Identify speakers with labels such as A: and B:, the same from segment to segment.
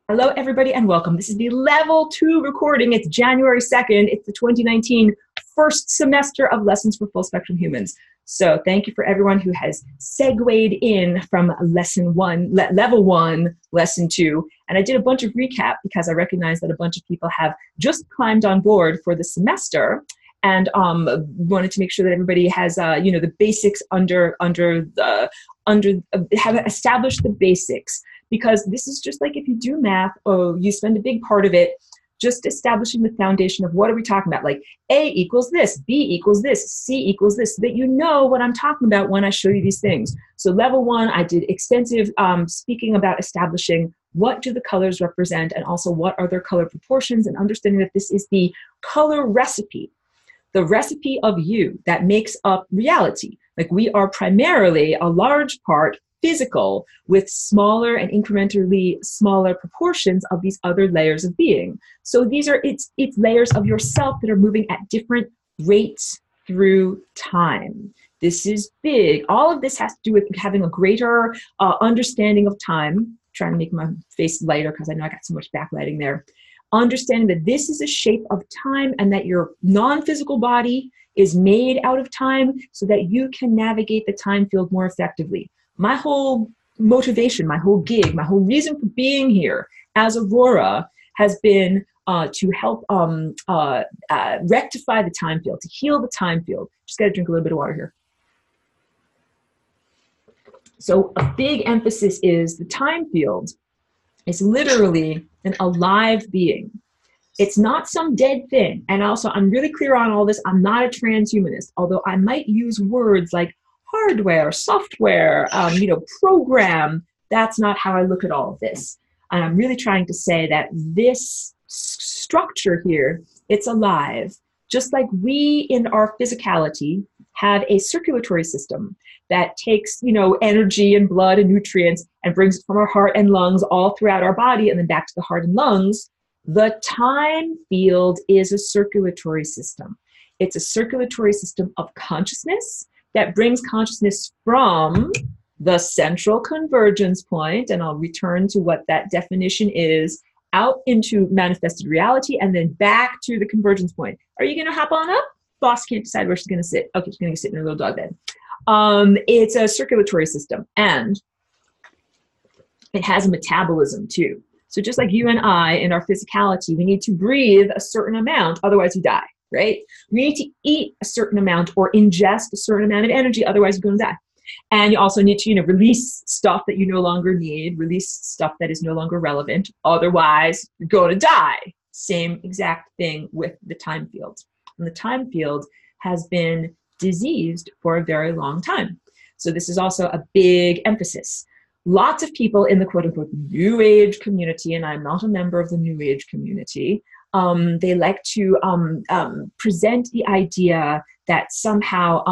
A: Hello, everybody, and welcome. This is the level 2 recording. It's January 2nd. It's the 2019 first semester of Lessons for Full Spectrum Humans. So thank you for everyone who has segued in from level 1, lesson 2. And I did a bunch of recap because I recognize that a bunch of people have just climbed on board for the semester and wanted to make sure that everybody has, the basics have established the basics. Because this is just like if you do math, you spend a big part of it just establishing the foundation of what are we talking about, like A equals this, B equals this, C equals this, so that you know what I'm talking about when I show you these things. So level 1, I did extensive speaking about establishing what do the colors represent and also what are their color proportions, and understanding that this is the color recipe, the recipe of you that makes up reality. Like we are primarily a large part physical with smaller and incrementally smaller proportions of these other layers of being. So these are it's layers of yourself that are moving at different rates through time. This is big. All of this has to do with having a greater understanding of time. I'm trying to make my face lighter because I know I got so much backlighting there. Understanding that this is a shape of time and that your non-physical body is made out of time so that you can navigate the time field more effectively. My whole motivation, my whole gig, my whole reason for being here as Aurora has been to help rectify the time field, to heal the time field. Just got to drink a little bit of water here. So a big emphasis is the time field is literally an alive being. It's not some dead thing. And also, I'm really clear on all this. I'm not a transhumanist, although I might use words like hardware, software, program. That's not how I look at all of this. And I'm really trying to say that this structure here, it's alive. Just like we in our physicality have a circulatory system that takes, energy and blood and nutrients and brings it from our heart and lungs all throughout our body and then back to the heart and lungs. The time field is a circulatory system. It's a circulatory system of consciousness that brings consciousness from the central convergence point, and I'll return to what that definition is, out into manifested reality, and then back to the convergence point. Are you going to hop on up? Boss can't decide where she's going to sit. Okay, she's going to sit in her little dog bed. It's a circulatory system, and it has a metabolism too. So just like you and I in our physicality, we need to breathe a certain amount, otherwise we die. Right? We need to eat a certain amount or ingest a certain amount of energy, otherwise you're going to die. And you also need to, release stuff that you no longer need, release stuff that is no longer relevant, otherwise you're going to die. Same exact thing with the time field. And the time field has been diseased for a very long time. So this is also a big emphasis. Lots of people in the quote-unquote New Age community, and I'm not a member of the New Age community, they like to present the idea that somehow,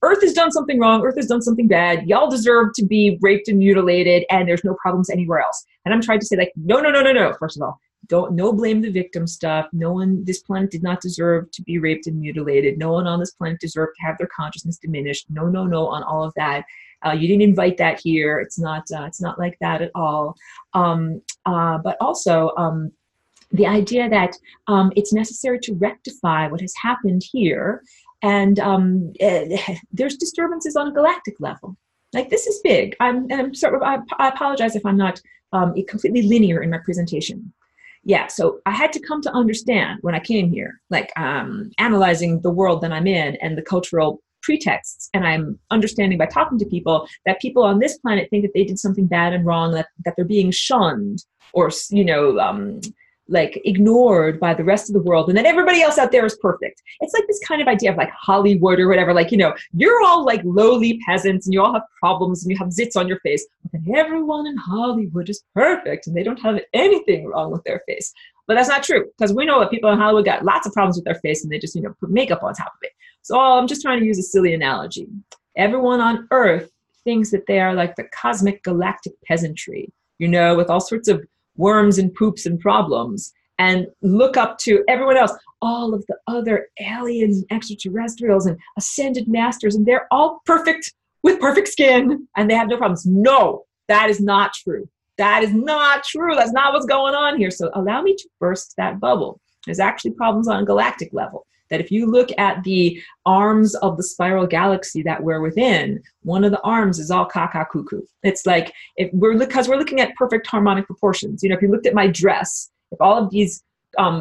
A: Earth has done something wrong, Earth has done something bad, y'all deserve to be raped and mutilated, and there's no problems anywhere else. And I'm trying to say, no. First of all, no blame the victim stuff. No one, this planet did not deserve to be raped and mutilated. No one on this planet deserved to have their consciousness diminished. No, on all of that. You didn't invite that here. It's not like that at all. But also, the idea that it's necessary to rectify what has happened here, and there's disturbances on a galactic level. Like, this is big. I apologize if I'm not completely linear in my presentation. Yeah, so I had to come to understand when I came here, analyzing the world that I'm in and the cultural pretexts, and I'm understanding by talking to people that people on this planet think that they did something bad and wrong, that they're being shunned or, ignored by the rest of the world, and then everybody else out there is perfect. It's like this kind of idea of Hollywood or whatever, you're all lowly peasants and you all have problems and you have zits on your face, but everyone in Hollywood is perfect and they don't have anything wrong with their face. But that's not true, because we know that people in Hollywood got lots of problems with their face and they just, put makeup on top of it. So I'm just trying to use a silly analogy. Everyone on Earth thinks that they are like the cosmic galactic peasantry, with all sorts of worms and poops and problems, and look up to everyone else, all of the other aliens and extraterrestrials and ascended masters, and they're all perfect with perfect skin and they have no problems. No, that is not true. That is not true. That's not what's going on here. So allow me to burst that bubble. There's actually problems on a galactic level. That if you look at the arms of the spiral galaxy that we're within, one of the arms is all caca cuckoo. It's like, because we're looking at perfect harmonic proportions. You know, if you looked at my dress, if all of these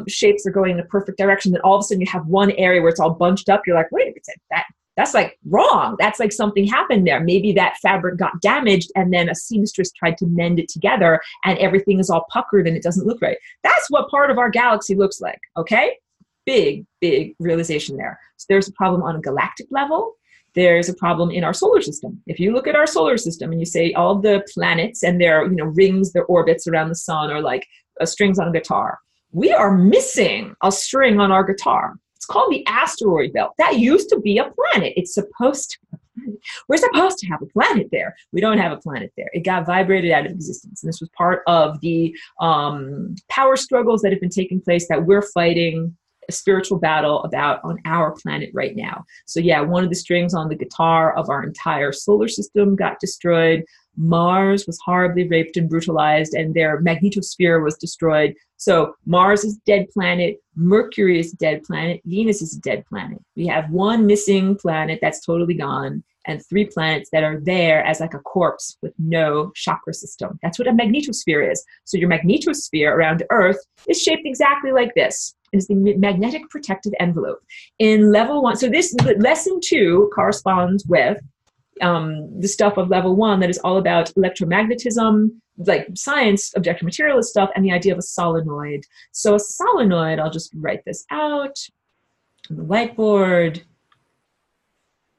A: shapes are going in a perfect direction, then all of a sudden you have one area where it's all bunched up. You're like, wait a minute, that's like wrong. That's like something happened there. Maybe that fabric got damaged and then a seamstress tried to mend it together and everything is all puckered and it doesn't look right. That's what part of our galaxy looks like, okay? Big, big realization there. So there's a problem on a galactic level. There's a problem in our solar system. If you look at our solar system and you say all the planets and their rings, their orbits around the sun are like strings on a guitar. We are missing a string on our guitar. It's called the asteroid belt. That used to be a planet. It's supposed to be a planet. We're supposed to have a planet there. We don't have a planet there. It got vibrated out of existence. And this was part of the power struggles that have been taking place that we're fighting a spiritual battle about on our planet right now. So yeah, one of the strings on the guitar of our entire solar system got destroyed. Mars was horribly raped and brutalized, and their magnetosphere was destroyed. So Mars is a dead planet, Mercury is a dead planet, Venus is a dead planet. We have one missing planet that's totally gone, and 3 planets that are there as like a corpse with no chakra system. That's what a magnetosphere is. So your magnetosphere around Earth is shaped exactly like this. It is the magnetic protective envelope. In level 1, so this lesson 2 corresponds with the stuff of level 1 that is all about electromagnetism, like science, objective materialist stuff, and the idea of a solenoid. So a solenoid, I'll just write this out on the whiteboard.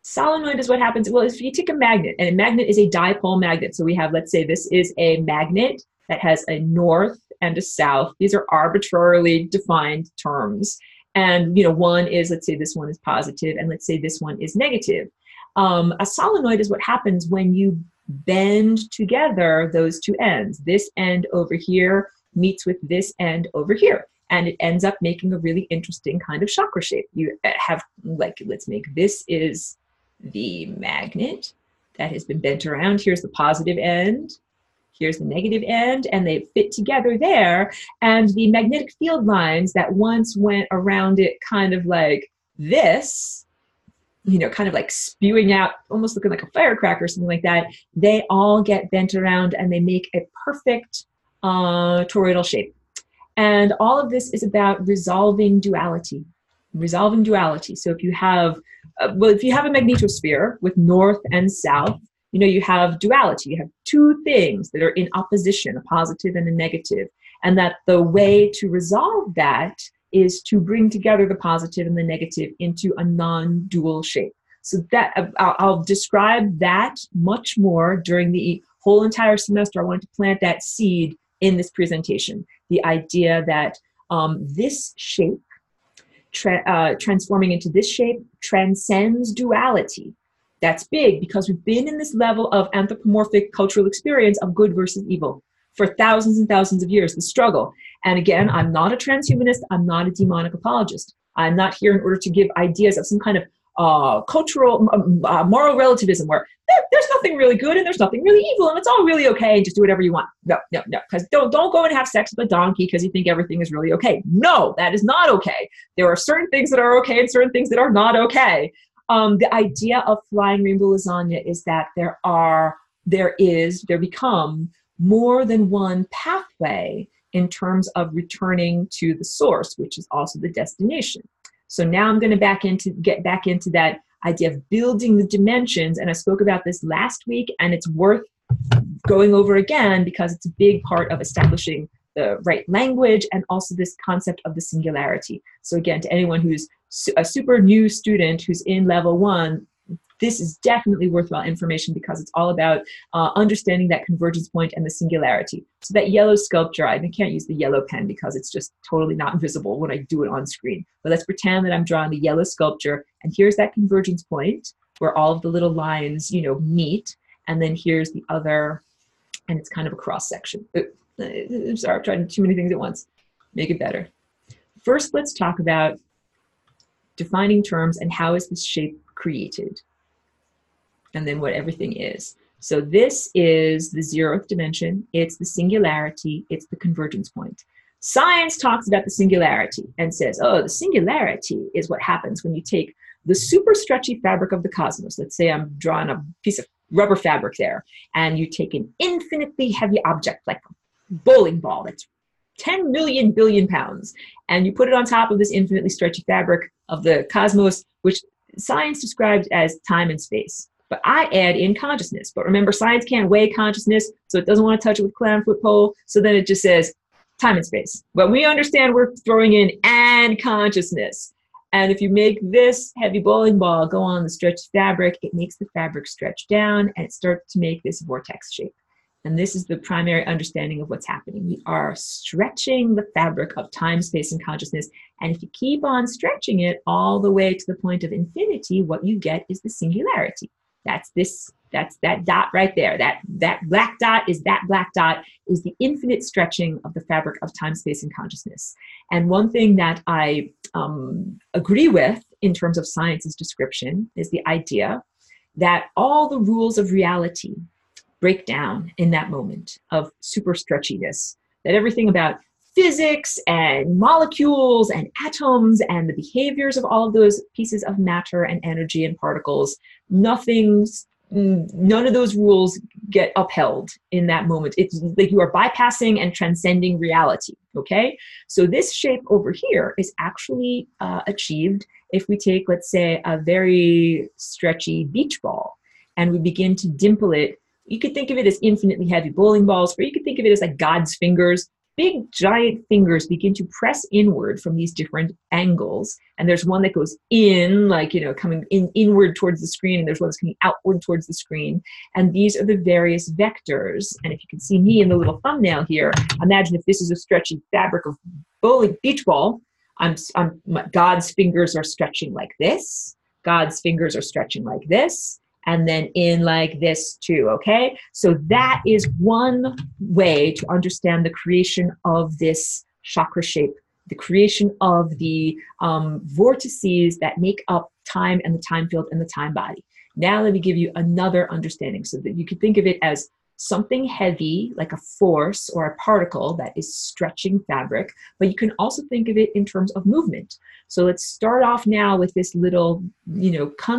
A: Solenoid is what happens. Well, if you take a magnet, and a magnet is a dipole magnet. So we have, let's say this is a magnet that has a north and a south. These are arbitrarily defined terms. And, one is, let's say this one is positive, and let's say this one is negative. A solenoid is what happens when you bend together those two ends. This end over here meets with this end over here, and it ends up making a really interesting kind of chakra shape. You have, like, let's make this is the magnet that has been bent around. Here's the positive end. Here's the negative end, and they fit together there. And the magnetic field lines that once went around it kind of like this, kind of like spewing out, almost looking like a firecracker or something like that, they all get bent around and they make a perfect toroidal shape. And all of this is about resolving duality. Resolving duality. So if you have, if you have a magnetosphere with north and south, you have duality. You have 2 things that are in opposition, a positive and a negative. And that the way to resolve that is to bring together the positive and the negative into a non-dual shape. So that I'll describe that much more during the whole entire semester. I wanted to plant that seed in this presentation. The idea that this shape, transforming into this shape, transcends duality. That's big because we've been in this level of anthropomorphic cultural experience of good versus evil for thousands and thousands of years, the struggle. And again, I'm not a transhumanist. I'm not a demonic apologist. I'm not here in order to give ideas of some kind of cultural, moral relativism where there's nothing really good and there's nothing really evil and it's all really okay and just do whatever you want. No. Because don't go and have sex with a donkey because you think everything is really okay. No, that is not okay. There are certain things that are okay and certain things that are not okay. The idea of flying rainbow lasagna is that there become more than one pathway in terms of returning to the source, which is also the destination. So now I'm going to get back into that idea of building the dimensions. And I spoke about this last week, and it's worth going over again because it's a big part of establishing the right language and also this concept of the singularity. So again, to anyone who's a super new student who's in level 1, this is definitely worthwhile information because it's all about understanding that convergence point and the singularity. So that yellow sculpture, I can't use the yellow pen because it's just totally not visible when I do it on screen. But let's pretend that I'm drawing the yellow sculpture, and here's that convergence point where all of the little lines, meet, and then here's the other, and it's kind of a cross section. I'm sorry, I'm trying too many things at once. Make it better. First, let's talk about defining terms and how is this shape created, and then what everything is. So this is the 0th dimension. It's the singularity. It's the convergence point. Science talks about the singularity and says, oh, the singularity is what happens when you take the super stretchy fabric of the cosmos. Let's say I'm drawing a piece of rubber fabric there, and you take an infinitely heavy object like a bowling ball that's 10 million billion pounds, and you put it on top of this infinitely stretchy fabric of the cosmos, which science describes as time and space. But I add in consciousness. But remember, science can't weigh consciousness, so it doesn't want to touch it with clown foot pole. So then it just says time and space. But we understand we're throwing in and consciousness. And if you make this heavy bowling ball go on the stretched fabric, it makes the fabric stretch down and it starts to make this vortex shape. And this is the primary understanding of what's happening. We are stretching the fabric of time, space, and consciousness. And if you keep on stretching it all the way to the point of infinity, what you get is the singularity. That's that dot right there. That black dot is the infinite stretching of the fabric of time, space, and consciousness. And one thing that I agree with in terms of science's description is the idea that all the rules of reality break down in that moment of super stretchiness, that everything about physics and molecules and atoms and the behaviors of all of those pieces of matter and energy and particles, none of those rules get upheld in that moment. It's like you are bypassing and transcending reality, okay? So this shape over here is actually achieved if we take, let's say, a very stretchy beach ball and we begin to dimple it. You could think of it as infinitely heavy bowling balls, or you could think of it as like God's fingers. Big giant fingers begin to press inward from these different angles. And there's one that goes in, like, coming inward towards the screen, and there's one that's coming outward towards the screen. And these are the various vectors. And if you can see me in the little thumbnail here, imagine if this is a stretchy fabric of bowling beach ball. God's fingers are stretching like this. God's fingers are stretching like this. And then in like this too, okay? So that is one way to understand the creation of this chakra shape, the creation of the vortices that make up time and the time field and the time body. Now let me give you another understanding so that you can think of it as something heavy, like a force or a particle that is stretching fabric, but you can also think of it in terms of movement. So let's start off now with this little,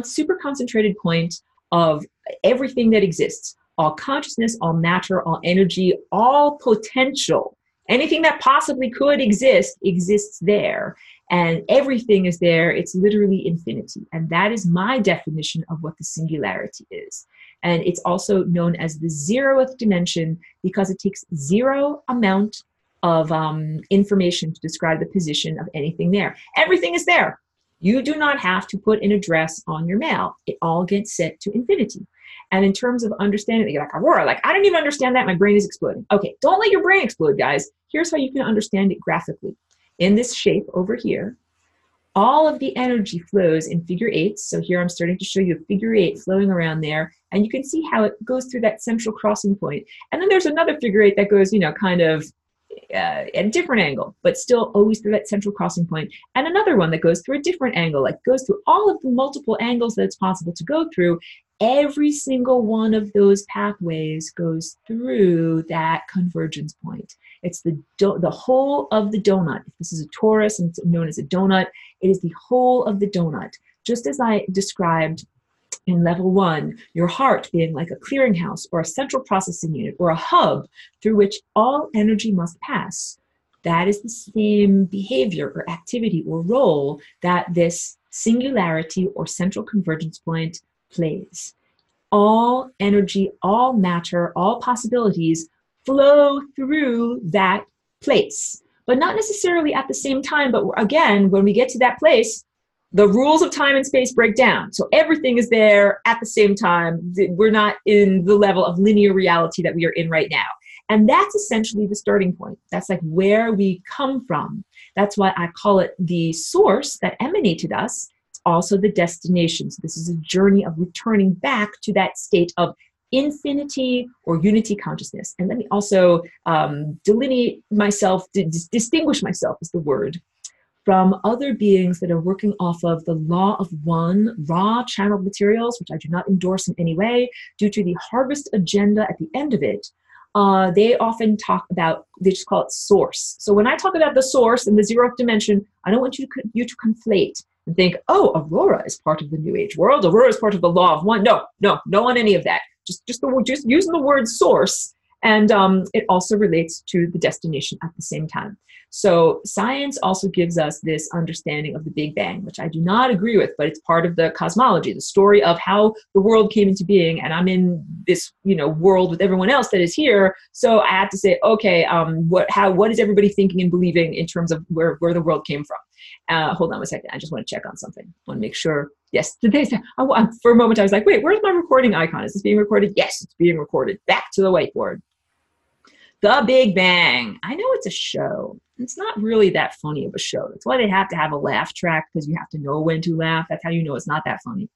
A: super concentrated point of everything that exists, all consciousness, all matter, all energy, all potential. Anything that possibly could exist exists there, and everything is there. It's literally infinity. And that is my definition of what the singularity is. And it's also known as the 0th dimension because it takes zero amount of information to describe the position of anything there. Everything is there. You do not have to put an address on your mail. It all gets set to infinity. And in terms of understanding, you're like, Aurora, I don't even understand that. My brain is exploding. Okay, don't let your brain explode, guys. Here's how you can understand it graphically. In this shape over here, all of the energy flows in figure eights. So here I'm starting to show you a figure 8 flowing around there. And you can see how it goes through that central crossing point. And then there's another figure 8 that goes, kind of at a different angle, but still always through that central crossing point. And another one that goes through a different angle, like goes through all of the multiple angles that it's possible to go through. Every single one of those pathways goes through that convergence point. It's the whole of the donut. If this is a torus and it's known as a donut, it is the whole of the donut. Just as I described in level 1, your heart being like a clearinghouse or a central processing unit or a hub through which all energy must pass. That is the same behavior or activity or role that this singularity or central convergence point plays. All energy, all matter, all possibilities flow through that place, but not necessarily at the same time. But again, when we get to that place, the rules of time and space break down. So everything is there at the same time. We're not in the level of linear reality that we are in right now. And that's essentially the starting point. That's like where we come from. That's why I call it the source that emanated us. It's also the destination. So this is a journey of returning back to that state of infinity or unity consciousness. And let me also delineate myself, distinguish myself is the word, from other beings that are working off of the law of one, raw channeled materials, which I do not endorse in any way, due to the harvest agenda at the end of it. They often talk about, they just call it source. So when I talk about the source in the zeroth dimension, I don't want you to conflate and think, oh, Aurora is part of the New Age world. Aurora is part of the law of one. No on any of that. Just using the word source. And it also relates to the destination at the same time. So science also gives us this understanding of the Big Bang, which I do not agree with, but it's part of the cosmology, the story of how the world came into being. And I'm in this, world with everyone else that is here. So I have to say, okay, what is everybody thinking and believing in terms of where the world came from? Hold on a second. I just want to check on something. I want to make sure. Yes, for a moment I was like, wait, where's my recording icon? Is this being recorded? Yes, it's being recorded. Back to the whiteboard. The Big Bang. I know it's a show. It's not really that funny of a show. That's why they have to have a laugh track, because you have to know when to laugh. That's how you know it's not that funny.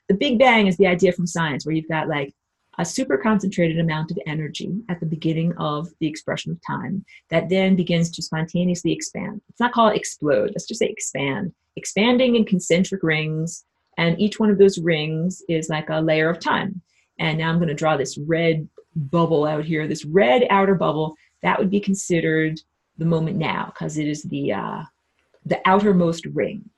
A: The Big Bang is the idea from science where you've got like a super concentrated amount of energy at the beginning of the expression of time that then begins to spontaneously expand. Let's not call it explode. Let's just say expand. Expanding in concentric rings. And each one of those rings is like a layer of time. And now I'm going to draw this red bubble out here, this red outer bubble. That would be considered the moment now, because it is the outermost ring.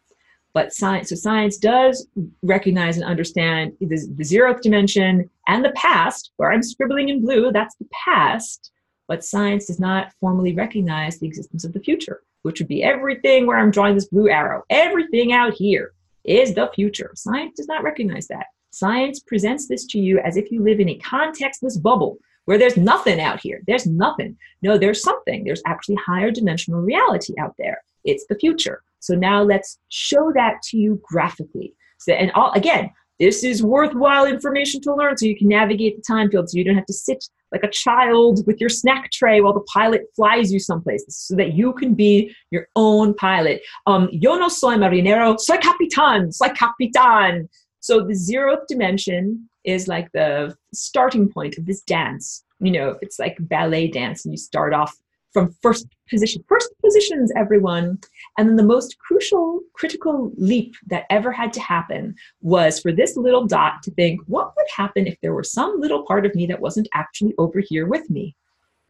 A: But science does recognize and understand the zeroth dimension and the past, where I'm scribbling in blue, that's the past. But science does not formally recognize the existence of the future, which would be everything where I'm drawing this blue arrow. Everything out here is the future. Science does not recognize that. Science presents this to you as if you live in a contextless bubble where there's nothing out here. There's nothing. No, there's something. There's actually higher dimensional reality out there. It's the future. So now let's show that to you graphically. So, again, this is worthwhile information to learn so you can navigate the time field, so you don't have to sit like a child with your snack tray while the pilot flies you someplace, so that you can be your own pilot. Yo no soy marinero, soy capitán, soy capitán. So the zeroth dimension is like the starting point of this dance. It's like ballet dance, and you start off from first positions, everyone. And then the most critical leap that ever had to happen was for this little dot to think, what would happen if there were some little part of me that wasn't actually over here with me?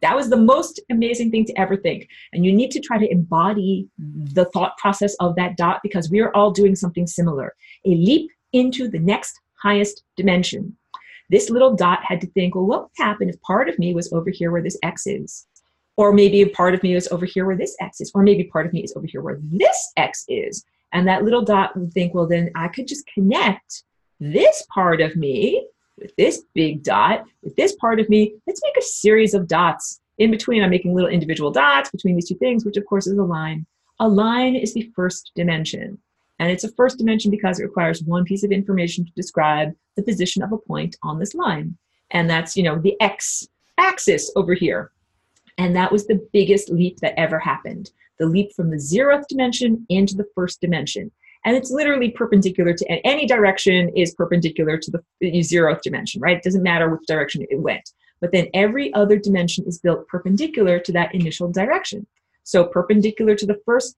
A: That was the most amazing thing to ever think. And you need to try to embody the thought process of that dot, because we are all doing something similar. A leap into the next highest dimension. This little dot had to think, well, what would happen if part of me was over here where this X is? Or maybe a part of me is over here where this X is. Or maybe part of me is over here where this X is. And that little dot would think, well, then I could just connect this part of me with this big dot, with this part of me. Let's make a series of dots. In between, I'm making little individual dots between these two things, which of course is a line. A line is the first dimension. And it's a first dimension because it requires one piece of information to describe the position of a point on this line. And that's, the X axis over here. And that was the biggest leap that ever happened. The leap from the zeroth dimension into the first dimension. And it's literally perpendicular to any direction is perpendicular to the zeroth dimension, right? It doesn't matter which direction it went. But then every other dimension is built perpendicular to that initial direction. So perpendicular to the first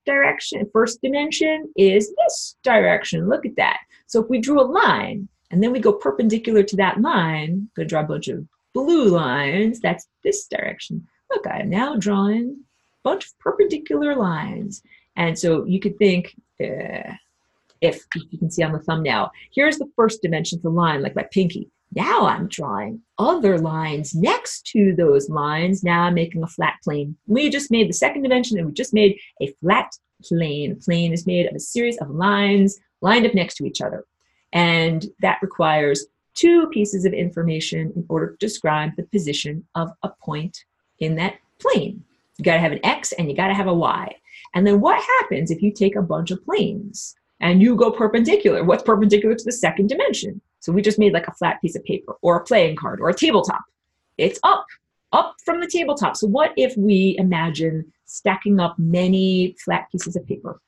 A: dimension is this direction. Look at that. So if we drew a line and then we go perpendicular to that line, I'm going to draw a bunch of blue lines. That's this direction. Look, I am now drawing a bunch of perpendicular lines. And so you could think, if you can see on the thumbnail, here's the first dimension, the line, like my pinky. Now I'm drawing other lines next to those lines. Now I'm making a flat plane. We just made the second dimension, and we just made a flat plane. A plane is made of a series of lines lined up next to each other. And that requires two pieces of information in order to describe the position of a point in that plane. You got to have an X and you got to have a Y. And then what happens if you take a bunch of planes and you go perpendicular? What's perpendicular to the second dimension? So we just made like a flat piece of paper or a playing card or a tabletop. It's up from the tabletop. So what if we imagine stacking up many flat pieces of paper,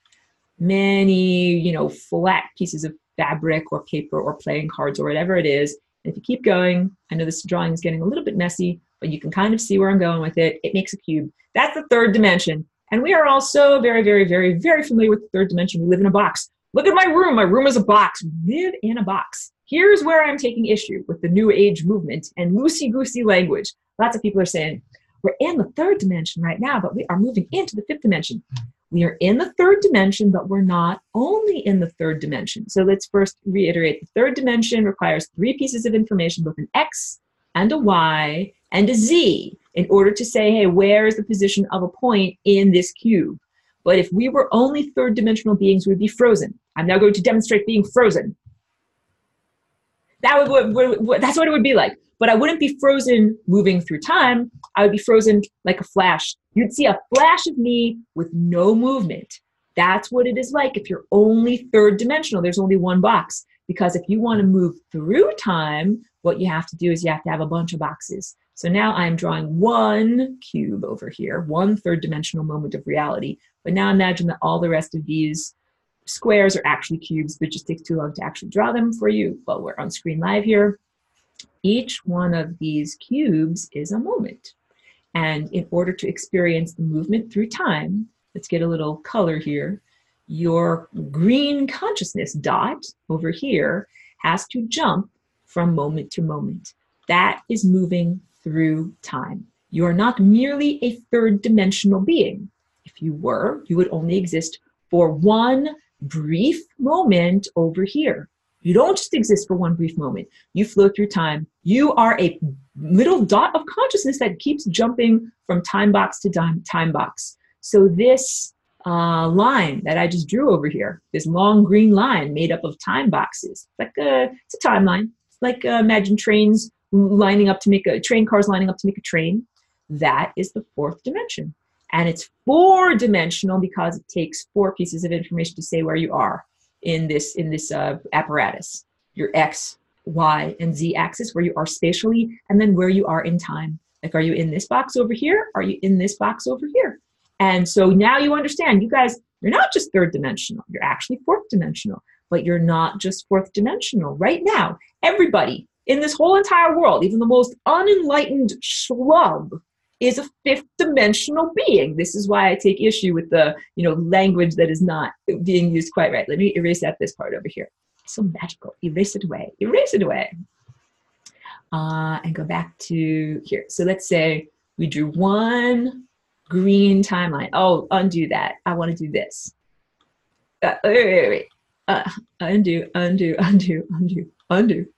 A: many, flat pieces of fabric or paper or playing cards or whatever it is. And if you keep going, I know this drawing is getting a little bit messy, but you can kind of see where I'm going with it. It makes a cube. That's the third dimension. And we are also very, very, very, very familiar with the third dimension. We live in a box. Look at my room. My room is a box. We live in a box. Here's where I'm taking issue with the New Age movement and loosey-goosey language. Lots of people are saying, we're in the third dimension right now, but we are moving into the fifth dimension. We are in the third dimension, but we're not only in the third dimension. So let's first reiterate. The third dimension requires 3 pieces of information, both an X and a Y and a Z, in order to say, hey, where is the position of a point in this cube? But if we were only third dimensional beings, we would be frozen. I'm now going to demonstrate being frozen. That's what it would be like. But I wouldn't be frozen moving through time. I would be frozen like a flash. You'd see a flash of me with no movement. That's what it is like if you're only third dimensional. There's only one box. Because if you want to move through time, what you have to do is you have to have a bunch of boxes. So now I'm drawing one cube over here, one third dimensional moment of reality. But now imagine that all the rest of these squares are actually cubes, but it just takes too long to actually draw them for you. But we're on screen live here. Each one of these cubes is a moment. And in order to experience the movement through time, let's get a little color here. Your green consciousness dot over here has to jump from moment to moment. That is moving through time. You are not merely a third dimensional being. If you were, you would only exist for one brief moment over here. You don't just exist for one brief moment. You flow through time. You are a little dot of consciousness that keeps jumping from time box to time box. So this line that I just drew over here, this long green line made up of time boxes, it's a timeline. It's like imagine trains lining up to make train cars lining up to make a train. That is the fourth dimension. And it's 4-dimensional because it takes 4 pieces of information to say where you are in this apparatus. Your X, Y, and Z axis, where you are spatially, and then where you are in time. Like, are you in this box over here? Are you in this box over here? And so now you understand, you guys, you're not just third dimensional, you're actually fourth dimensional, but you're not just fourth dimensional. Right now, everybody in this whole entire world, even the most unenlightened schlub, is a fifth dimensional being. This is why I take issue with the language that is not being used quite right. Let me erase out this part over here. It's so magical. Erase it away. Erase it away. And go back to here. So let's say we drew one green timeline. Oh, undo that. I want to do this. Wait. Undo.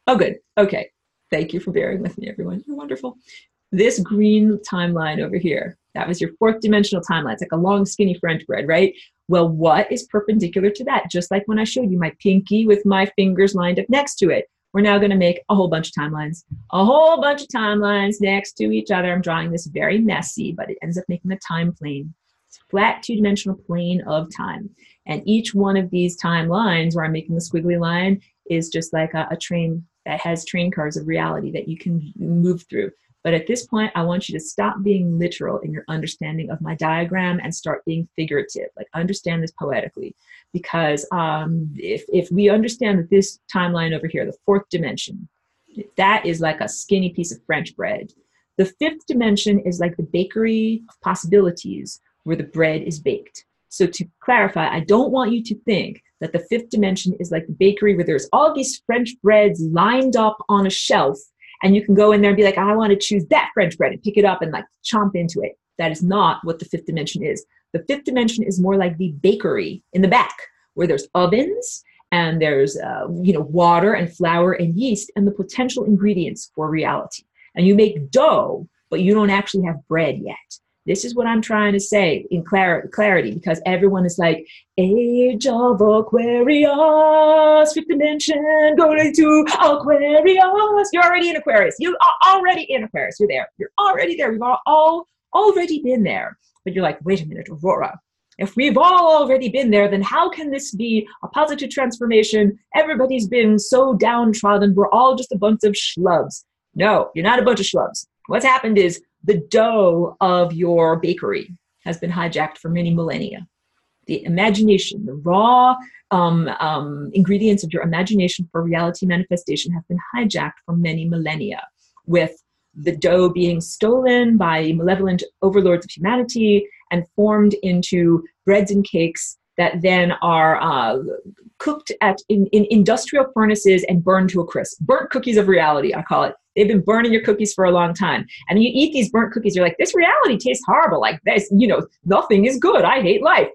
A: Oh, good. Okay. Thank you for bearing with me, everyone. You're wonderful. This green timeline over here, that was your fourth dimensional timeline. It's like a long, skinny French bread, right? Well, what is perpendicular to that? Just like when I showed you my pinky with my fingers lined up next to it. We're now going to make a whole bunch of timelines. A whole bunch of timelines next to each other. I'm drawing this very messy, but it ends up making a time plane. It's a flat 2-dimensional plane of time. And each one of these timelines where I'm making the squiggly line is just like a train that has train cars of reality that you can move through. But at this point, I want you to stop being literal in your understanding of my diagram and start being figurative. Like, understand this poetically. Because if we understand that this timeline over here, the fourth dimension, that is like a skinny piece of French bread. The fifth dimension is like the bakery of possibilities where the bread is baked. So to clarify, I don't want you to think that the fifth dimension is like the bakery where there's all these French breads lined up on a shelf. And you can go in there and be like, I want to choose that French bread and pick it up and like chomp into it. That is not what the fifth dimension is. The fifth dimension is more like the bakery in the back, where there's ovens and there's water and flour and yeast and the potential ingredients for reality. And you make dough, but you don't actually have bread yet. This is what I'm trying to say in clarity, because everyone is like, Age of Aquarius, fifth dimension, going to Aquarius. You're already in Aquarius. You are already in Aquarius. You're there. You're already there. We've all already been there. But you're like, wait a minute, Aurora. If we've all already been there, then how can this be a positive transformation? Everybody's been so downtrodden. We're all just a bunch of schlubs. No, you're not a bunch of schlubs. What's happened is the dough of your bakery has been hijacked for many millennia. The imagination, the raw ingredients of your imagination for reality manifestation have been hijacked for many millennia with the dough being stolen by malevolent overlords of humanity and formed into breads and cakes that then are cooked in industrial furnaces and burned to a crisp. Burnt cookies of reality, I call it. They've been burning your cookies for a long time. And you eat these burnt cookies, you're like, this reality tastes horrible. Like this, nothing is good. I hate life.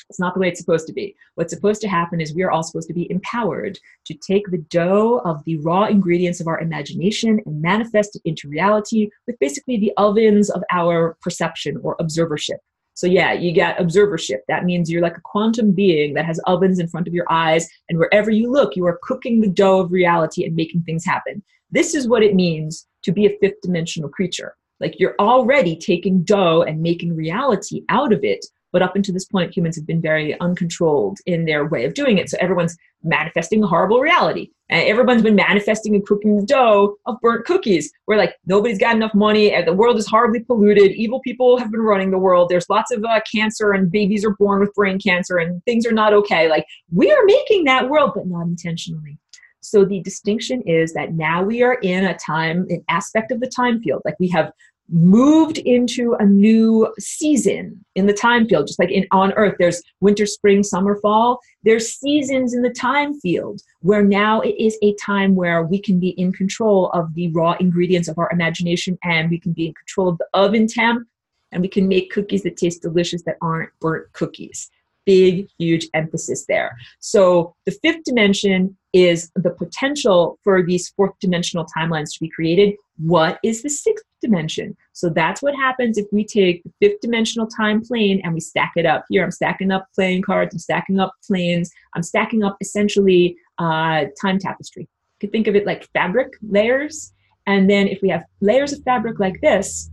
A: It's not the way it's supposed to be. What's supposed to happen is we are all supposed to be empowered to take the dough of the raw ingredients of our imagination and manifest it into reality with basically the ovens of our perception or observership. So yeah, you got observership. That means you're like a quantum being that has ovens in front of your eyes, and wherever you look, you are cooking the dough of reality and making things happen. This is what it means to be a fifth dimensional creature. Like you're already taking dough and making reality out of it. But up until this point, humans have been very uncontrolled in their way of doing it. So everyone's manifesting a horrible reality. And everyone's been manifesting and cooking the dough of burnt cookies. Where like nobody's got enough money, and the world is horribly polluted. Evil people have been running the world. There's lots of cancer, and babies are born with brain cancer, and things are not okay. Like we are making that world, but not intentionally. So the distinction is that now we are in a time, an aspect of the time field. Like we have moved into a new season in the time field, just like on Earth, there's winter, spring, summer, fall. There's seasons in the time field where now it is a time where we can be in control of the raw ingredients of our imagination, and we can be in control of the oven temp, and we can make cookies that taste delicious that aren't burnt cookies. Big, huge emphasis there. So the fifth dimension is the potential for these fourth dimensional timelines to be created. What is the sixth dimension? So that's what happens if we take the fifth dimensional time plane and we stack it up. Here I'm stacking up playing cards, I'm stacking up planes, I'm stacking up essentially time tapestry. You could think of it like fabric layers. And then if we have layers of fabric like this,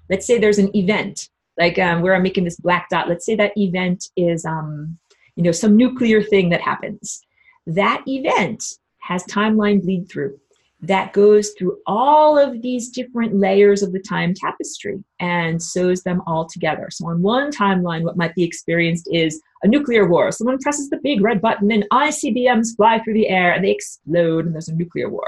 A: let's say there's an event, like where I'm making this black dot. Let's say that event is some nuclear thing that happens. That event has timeline bleed through. That goes through all of these different layers of the time tapestry and sews them all together. So on one timeline, what might be experienced is a nuclear war. Someone presses the big red button and ICBMs fly through the air and they explode and there's a nuclear war.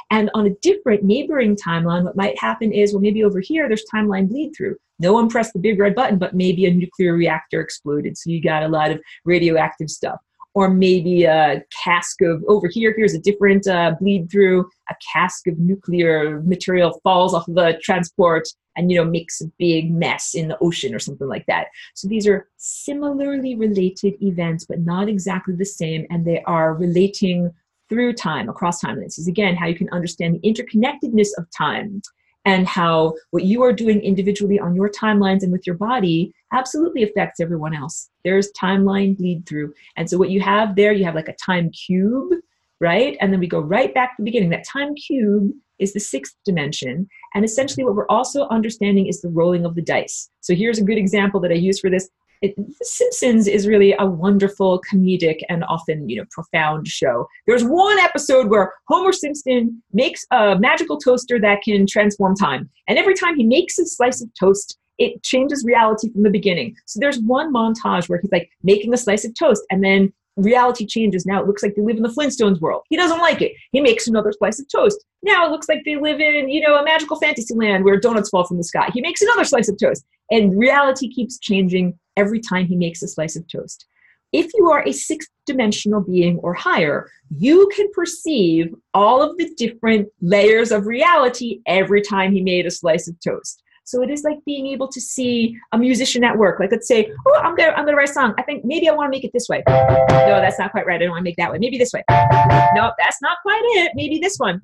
A: And on a different neighboring timeline, what might happen is, well, maybe over here, there's timeline bleed through. No one pressed the big red button, but maybe a nuclear reactor exploded. So you got a lot of radioactive stuff. Or maybe a cask of, over here, here's a different bleed through, a cask of nuclear material falls off of the transport and, makes a big mess in the ocean or something like that. So these are similarly related events, but not exactly the same. And they are relating through time, across time. And this is, again, how you can understand the interconnectedness of time and how what you are doing individually on your timelines and with your body absolutely affects everyone else. There's timeline bleed through. And so what you have there, you have like a time cube, right? And then we go right back to the beginning. That time cube is the sixth dimension. And essentially what we're also understanding is the rolling of the dice. So here's a good example that I use for this. The Simpsons is really a wonderful comedic and often, profound show. There's one episode where Homer Simpson makes a magical toaster that can transform time. And every time he makes a slice of toast, it changes reality from the beginning. So there's one montage where he's like making a slice of toast and then reality changes. Now it looks like they live in the Flintstones world. He doesn't like it. He makes another slice of toast. Now it looks like they live in, a magical fantasy land where donuts fall from the sky. He makes another slice of toast. And reality keeps changing every time he makes a slice of toast. If you are a sixth dimensional being or higher, you can perceive all of the different layers of reality every time he made a slice of toast. So it is like being able to see a musician at work. Like, let's say, oh, I'm gonna write a song. I think maybe I want to make it this way. No, that's not quite right. I don't want to make that way. Maybe this way. No, that's not quite it. Maybe this one.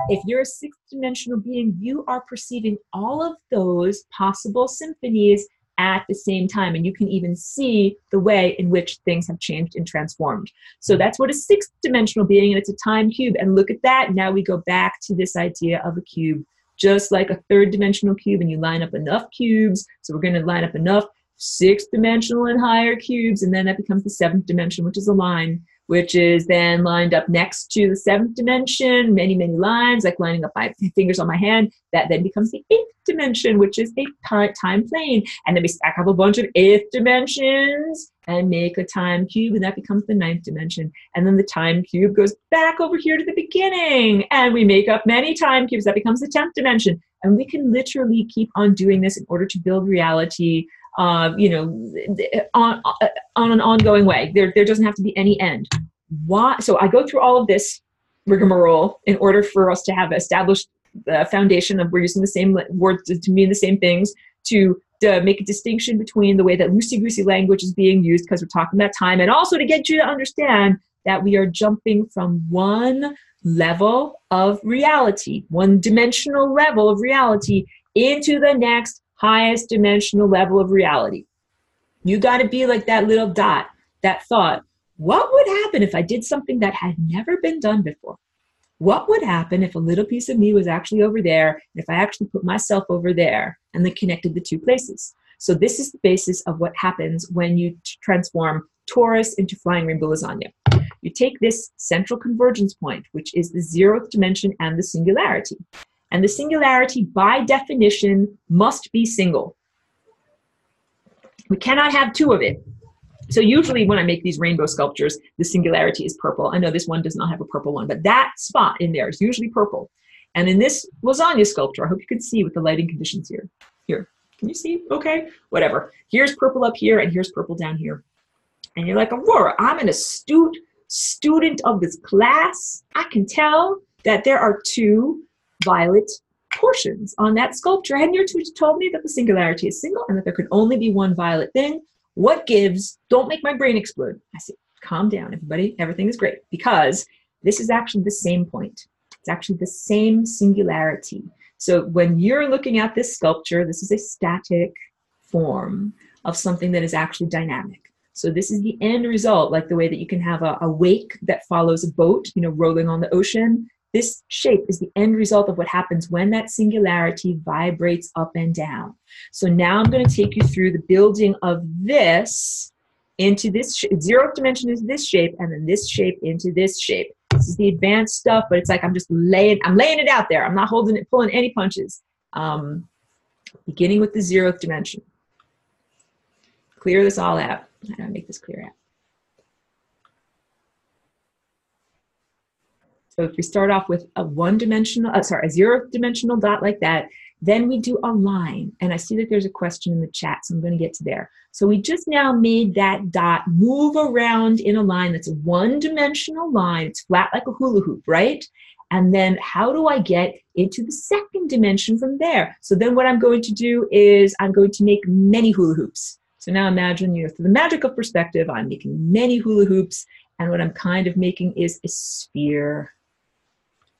A: If you're a sixth dimensional being, you are perceiving all of those possible symphonies at the same time. And you can even see the way in which things have changed and transformed. So that's what a sixth dimensional being, and it's a time cube. And look at that. Now we go back to this idea of a cube, just like a third dimensional cube, and you line up enough cubes. So we're going to line up enough sixth dimensional and higher cubes, and then that becomes the seventh dimension, which is a line. which is then lined up next to the seventh dimension, many, many lines, like lining up my fingers on my hand. That then becomes the eighth dimension, which is a time plane. And then we stack up a bunch of eighth dimensions and make a time cube, and that becomes the ninth dimension. And then the time cube goes back over here to the beginning, and we make up many time cubes. That becomes the 10th dimension. And we can literally keep on doing this in order to build reality, you know, on an ongoing way. There doesn't have to be any end. Why? So I go through all of this rigmarole in order for us to have established the foundation of we're using the same words to mean the same things, to make a distinction between the way that loosey-goosey language is being used because we're talking about time, and also to get you to understand that we are jumping from one level of reality, one dimensional level of reality, into the next highest dimensional level of reality. You got to be like that little dot, that thought. What would happen if I did something that had never been done before? What would happen if a little piece of me was actually over there, and if I actually put myself over there and then connected the two places? So this is the basis of what happens when you transform Taurus into flying rainbow lasagna. You take this central convergence point, which is the 0th dimension and the singularity. And the singularity, by definition, must be single. We cannot have two of it. So usually when I make these rainbow sculptures, the singularity is purple. I know this one does not have a purple one, but that spot in there is usually purple. And in this lasagna sculpture, I hope you can see with the lighting conditions here. Here, can you see? Okay, whatever. Here's purple up here, and here's purple down here. And you're like, Aurora, I'm an astute student of this class. I can tell that there are two violet portions on that sculpture. Hadn't you told me that the singularity is single and that there could only be one violet thing? What gives? Don't make my brain explode. I say, calm down, everybody. Everything is great, because this is actually the same point. It's actually the same singularity. So when you're looking at this sculpture, this is a static form of something that is actually dynamic. So this is the end result, like the way that you can have a wake that follows a boat, you know, rolling on the ocean. This shape is the end result of what happens when that singularity vibrates up and down. So now I'm going to take you through the building of this into this 0th dimension is this shape, and then this shape into this shape. This is the advanced stuff, but it's like I'm laying it out there. I'm not pulling any punches. Beginning with the 0th dimension. Clear this all out. How do I make this clear out? So if we start off with a 0th dimensional dot like that, then we do a line. And I see that there's a question in the chat, so I'm going to get to there. So we just now made that dot move around in a line that's a one-dimensional line. It's flat like a hula hoop, right? And then how do I get into the 2nd dimension from there? So then what I'm going to do is I'm going to make many hula hoops. So now imagine, you know, through the magic of perspective, I'm making many hula hoops, and what I'm kind of making is a sphere.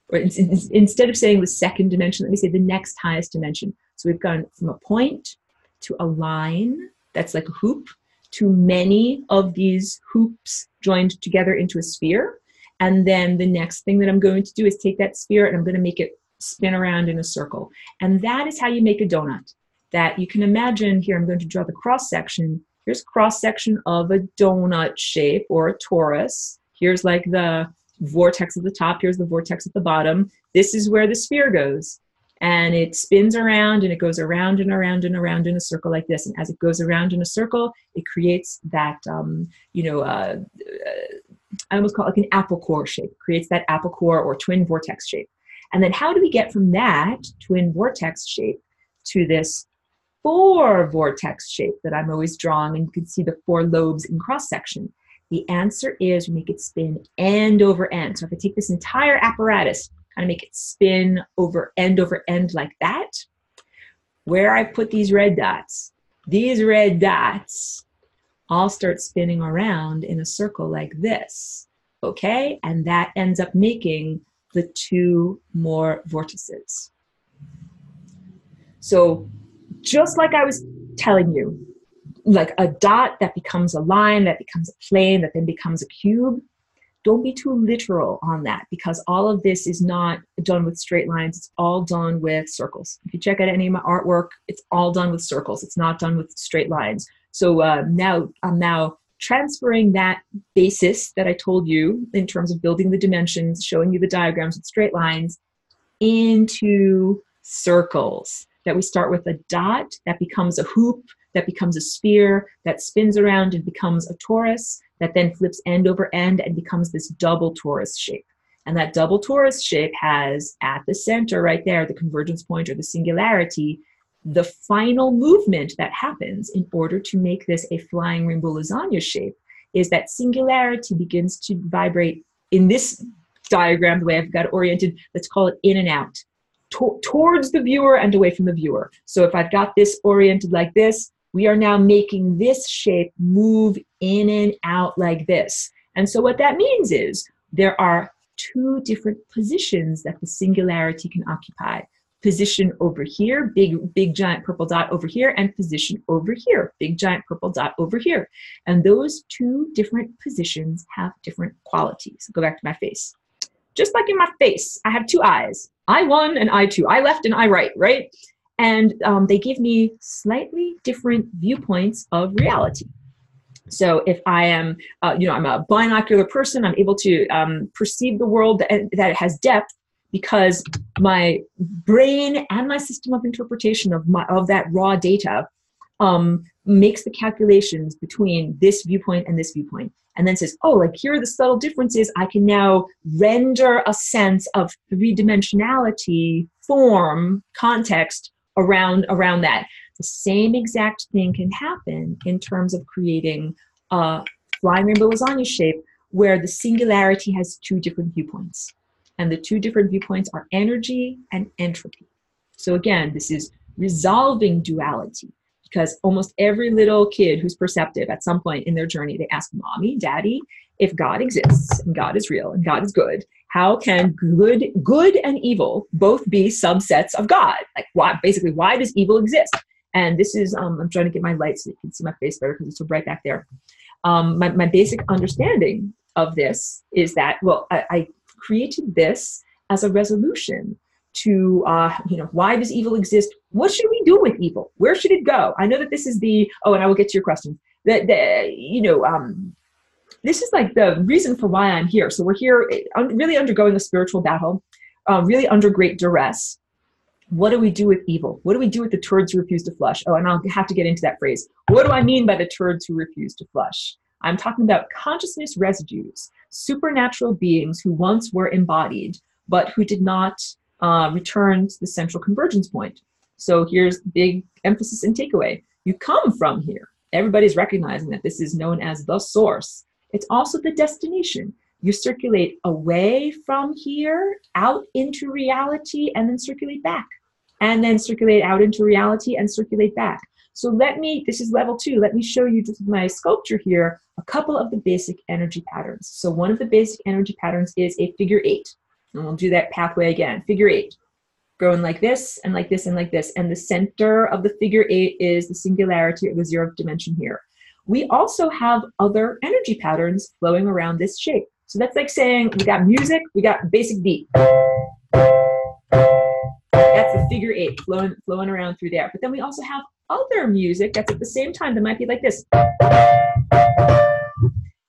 A: Or instead of saying the 2nd dimension, let me say the next highest dimension. So we've gone from a point to a line that's like a hoop to many of these hoops joined together into a sphere. And then the next thing that I'm going to do is take that sphere and I'm going to make it spin around in a circle. And that is how you make a donut. That you can imagine here, I'm going to draw the cross section. Here's cross section of a donut shape or a torus. Here's like the vortex at the top. Here's the vortex at the bottom. This is where the sphere goes. And it spins around, and it goes around and around and around in a circle like this. And as it goes around in a circle, it creates that, I almost call it like an apple core shape. It creates that apple core or twin vortex shape. And then how do we get from that twin vortex shape to this 4 vortex shape that I'm always drawing? And you can see the 4 lobes in cross section. The answer is we make it spin end over end. So if I take this entire apparatus, kind of make it spin over end like that, where I put these red dots all start spinning around in a circle like this, okay? And that ends up making the 2 more vortices. So just like I was telling you, like a dot that becomes a line, that becomes a plane, that then becomes a cube. Don't be too literal on that, because all of this is not done with straight lines. It's all done with circles. If you check out any of my artwork, it's all done with circles. It's not done with straight lines. So now I'm transferring that basis that I told you in terms of building the dimensions, showing you the diagrams with straight lines, into circles. That we start with a dot, that becomes a hoop, that becomes a sphere, that spins around and becomes a torus, that then flips end over end and becomes this double torus shape. And that double torus shape has at the center right there, the convergence point or the singularity, the final movement that happens in order to make this a flying rainbow lasagna shape is that singularity begins to vibrate in this diagram, the way I've got it oriented, let's call it in and out, towards the viewer and away from the viewer. So if I've got this oriented like this, we are now making this shape move in and out like this. And so what that means is there are two different positions that the singularity can occupy. Position over here, big giant purple dot over here, and position over here, big giant purple dot over here. And those two different positions have different qualities. Go back to my face. Just like in my face, I have two eyes, eye one and eye two, eye left and eye right, right? And they give me slightly different viewpoints of reality. So if I am, I'm a binocular person, I'm able to perceive the world that has depth because my brain and my system of interpretation of that raw data makes the calculations between this viewpoint and this viewpoint. And then says, oh, like here are the subtle differences. I can now render a sense of three-dimensionality, form, context around that. The same exact thing can happen in terms of creating a flying rainbow lasagna shape where the singularity has two different viewpoints. And the two different viewpoints are energy and entropy. So again, this is resolving duality. Because almost every little kid who's perceptive at some point in their journey, they ask mommy, daddy, if God exists and God is real and God is good, how can good and evil both be subsets of God? Like why does evil exist? And this is, I'm trying to get my light so you can see my face better because it's so bright back there. My basic understanding of this is that, well, I created this as a resolution to, why does evil exist? What should we do with evil? Where should it go? I know that this is and I will get to your question. This is like the reason for why I'm here. So we're here really undergoing a spiritual battle, really under great duress. What do we do with evil? What do we do with the turds who refuse to flush? Oh, and I'll have to get into that phrase. What do I mean by the turds who refuse to flush? I'm talking about consciousness residues, supernatural beings who once were embodied, but who did not return to the central convergence point. So here's big emphasis and takeaway. You come from here. Everybody's recognizing that this is known as the source. It's also the destination. You circulate away from here, out into reality, and then circulate back. And then circulate out into reality and circulate back. So this is level 2. Let me show you just with my sculpture here, a couple of the basic energy patterns. So one of the basic energy patterns is a figure 8. And we'll do that pathway again. Figure 8. Going like this and like this and like this. And the center of the figure 8 is the singularity or the 0th dimension here. We also have other energy patterns flowing around this shape. So that's like saying we got music, we got basic beat. That's the figure 8 flowing around through there. But then we also have other music that's at the same time that might be like this.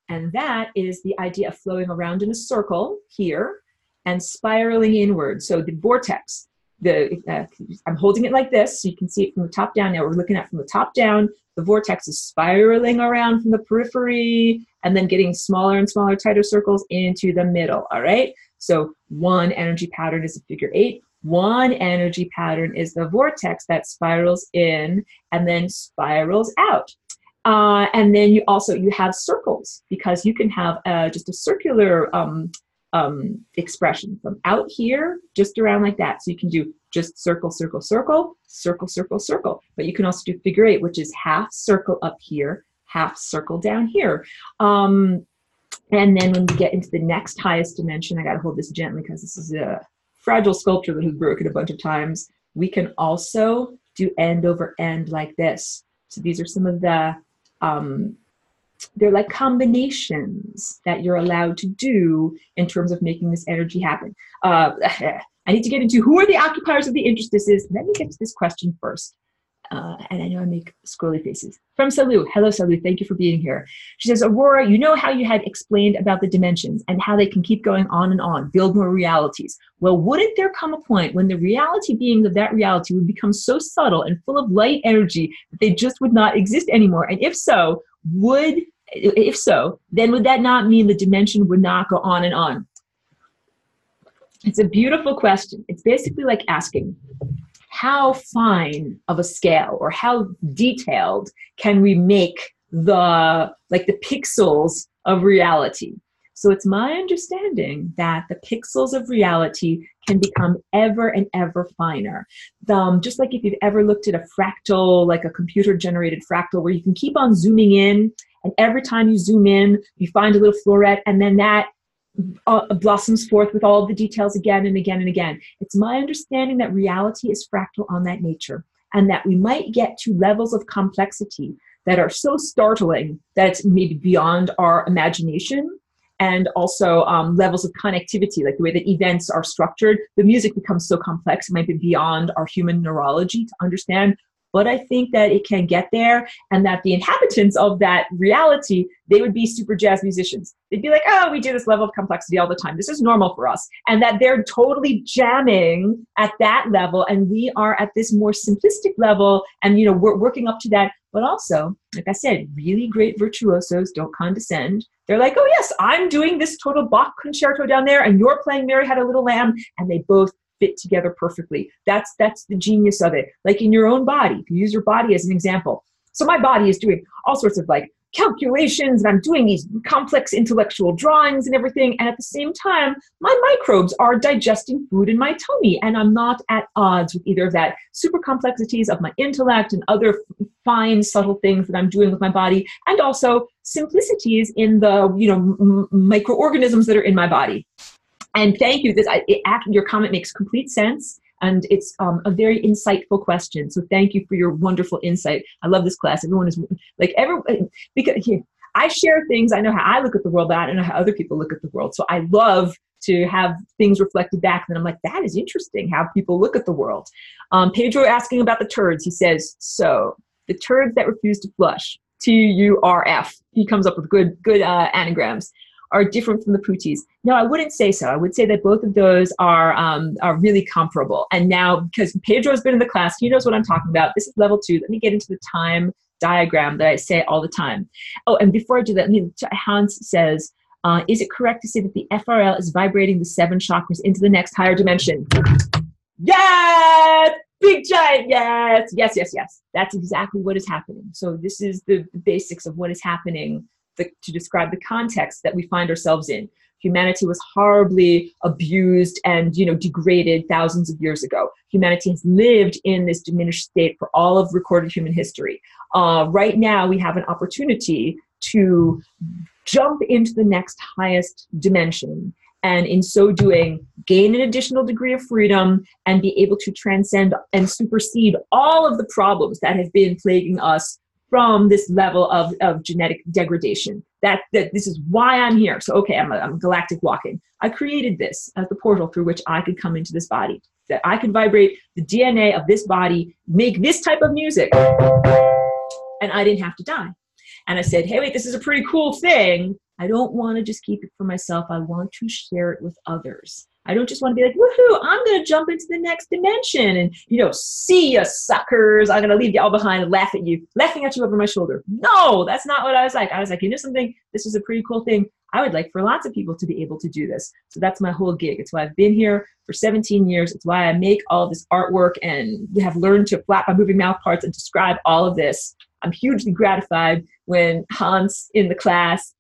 A: And that is the idea of flowing around in a circle here and spiraling inward. So the vortex, I'm holding it like this so you can see it from the top down. Now we're looking at from the top down. The vortex is spiraling around from the periphery and then getting smaller and smaller, tighter circles into the middle, all right? So one energy pattern is a figure 8. One energy pattern is the vortex that spirals in and then spirals out. And then you have circles because you can have just a circular expression from out here, just around like that. So you can do just circle, circle, circle, circle, circle, circle. But you can also do figure 8, which is half circle up here, half circle down here. And then when we get into the next highest dimension, I got to hold this gently because this is a fragile sculpture that has broken a bunch of times. We can also do end over end like this. So these are some of the they're like combinations that you're allowed to do in terms of making this energy happen. I need to get into who are the occupiers of the interstices. Let me get to this question first. And I know I make scrolly faces. From Salu. Hello, Salu. Thank you for being here. She says, Aurora, you know how you had explained about the dimensions and how they can keep going on and on, build more realities. Well, wouldn't there come a point when the reality beings of that reality would become so subtle and full of light energy that they just would not exist anymore? And if so, then would that not mean the dimension would not go on and on? It's a beautiful question. It's basically like asking, how fine of a scale or how detailed can we make the pixels of reality? So it's my understanding that the pixels of reality can become ever and ever finer. Just like if you've ever looked at a fractal, like a computer-generated fractal, where you can keep on zooming in, and every time you zoom in, you find a little floret, and then that blossoms forth with all the details again and again and again. It's my understanding that reality is fractal on that nature, and that we might get to levels of complexity that are so startling that it's maybe beyond our imagination, and also levels of connectivity, like the way that events are structured. The music becomes so complex, it might be beyond our human neurology to understand. But I think that it can get there, and that the inhabitants of that reality, they would be super jazz musicians. They'd be like, oh, we do this level of complexity all the time. This is normal for us. And that they're totally jamming at that level, and we are at this more simplistic level, and we're working up to that. But also, like I said, really great virtuosos don't condescend. They're like, oh yes, I'm doing this total Bach concerto down there, and you're playing Mary Had a Little Lamb, and they both fit together perfectly. That's the genius of it. Like in your own body, if you use your body as an example. So my body is doing all sorts of like calculations, and I'm doing these complex intellectual drawings and everything. And at the same time, my microbes are digesting food in my tummy, and I'm not at odds with either of that. Super complexities of my intellect and other fine, subtle things that I'm doing with my body, and also simplicities in the microorganisms that are in my body. And thank you. Your comment makes complete sense, and it's a very insightful question. So thank you for your wonderful insight. I love this class. Everyone is like because I share things. I know how I look at the world, but I don't know how other people look at the world. So I love to have things reflected back. And then I'm like, that is interesting how people look at the world. Pedro asking about the turds. He says, so the turds that refuse to flush, TURF. He comes up with good anagrams. Are different from the pooties. No, I wouldn't say so. I would say that both of those are really comparable. And now, because Pedro's been in the class, he knows what I'm talking about. This is level 2. Let me get into the time diagram that I say all the time. Oh, and before I do that, Hans says, is it correct to say that the FRL is vibrating the 7 chakras into the next higher dimension? Yes! Big giant, yes! Yes, yes, yes. That's exactly what is happening. So this is the basics of what is happening to describe the context that we find ourselves in. Humanity was horribly abused and degraded thousands of years ago. Humanity has lived in this diminished state for all of recorded human history. Right now, we have an opportunity to jump into the next highest dimension, and in so doing, gain an additional degree of freedom and be able to transcend and supersede all of the problems that have been plaguing us from this level of genetic degradation. That this is why I'm here. So, okay, I'm galactic walking. I created this as the portal through which I could come into this body, that I could vibrate the DNA of this body, make this type of music, and I didn't have to die. And I said, hey, wait, this is a pretty cool thing. I don't want to just keep it for myself. I want to share it with others. I don't just want to be like, woohoo, I'm going to jump into the next dimension and, see ya, suckers. I'm going to leave you all behind and laughing at you over my shoulder. No, that's not what I was like. I was like, something? This is a pretty cool thing. I would like for lots of people to be able to do this. So that's my whole gig. It's why I've been here for 17 years. It's why I make all this artwork and have learned to flap my moving mouth parts and describe all of this. I'm hugely gratified when Hans in the class,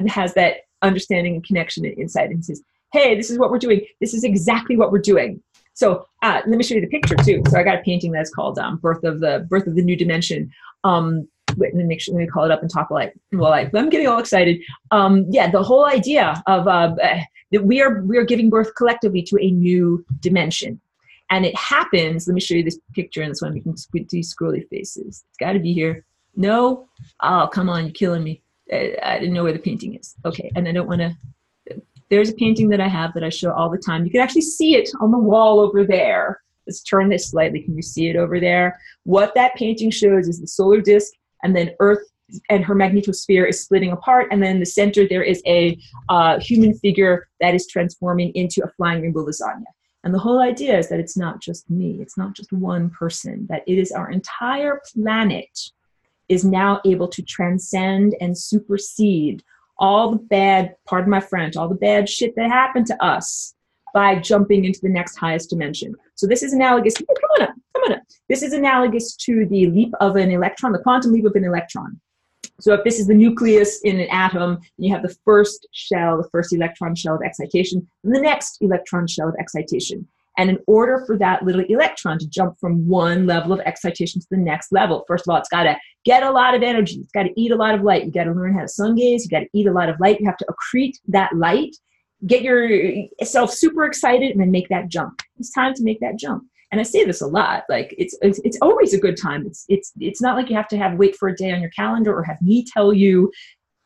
A: has that understanding and connection and insight and says, hey, this is what we're doing. This is exactly what we're doing. So let me show you the picture too. So I got a painting that's called Birth of the New Dimension. Wait, let me call it up and talk I'm getting all excited. The whole idea of that we are giving birth collectively to a new dimension. And it happens, let me show you this picture, and this one we can these scrolly faces. It's got to be here. No? Oh, come on, you're killing me. I didn't know where the painting is. Okay, and I don't want to... There's a painting that I have that I show all the time. You can actually see it on the wall over there. Let's turn this slightly. Can you see it over there? What that painting shows is the solar disk, and then Earth and her magnetosphere is splitting apart, and then in the center there is a human figure that is transforming into a flying rainbow lasagna. And the whole idea is that it's not just me, it's not just one person, that it is our entire planet is now able to transcend and supersede all the bad, pardon my French, all the bad shit that happened to us by jumping into the next highest dimension. So this is analogous, come on up. This is analogous to the leap of an electron, the quantum leap of an electron. So if this is the nucleus in an atom, you have the first shell, the first electron shell of excitation, and the next electron shell of excitation. And in order for that little electron to jump from one level of excitation to the next level, first of all, it's got to get a lot of energy. It's got to eat a lot of light. You got to learn how to sun gaze. You got to eat a lot of light. You have to accrete that light, get yourself super excited, and then make that jump. It's time to make that jump. And I say this a lot, like it's always a good time. It's not like you have to wait for a day on your calendar or have me tell you.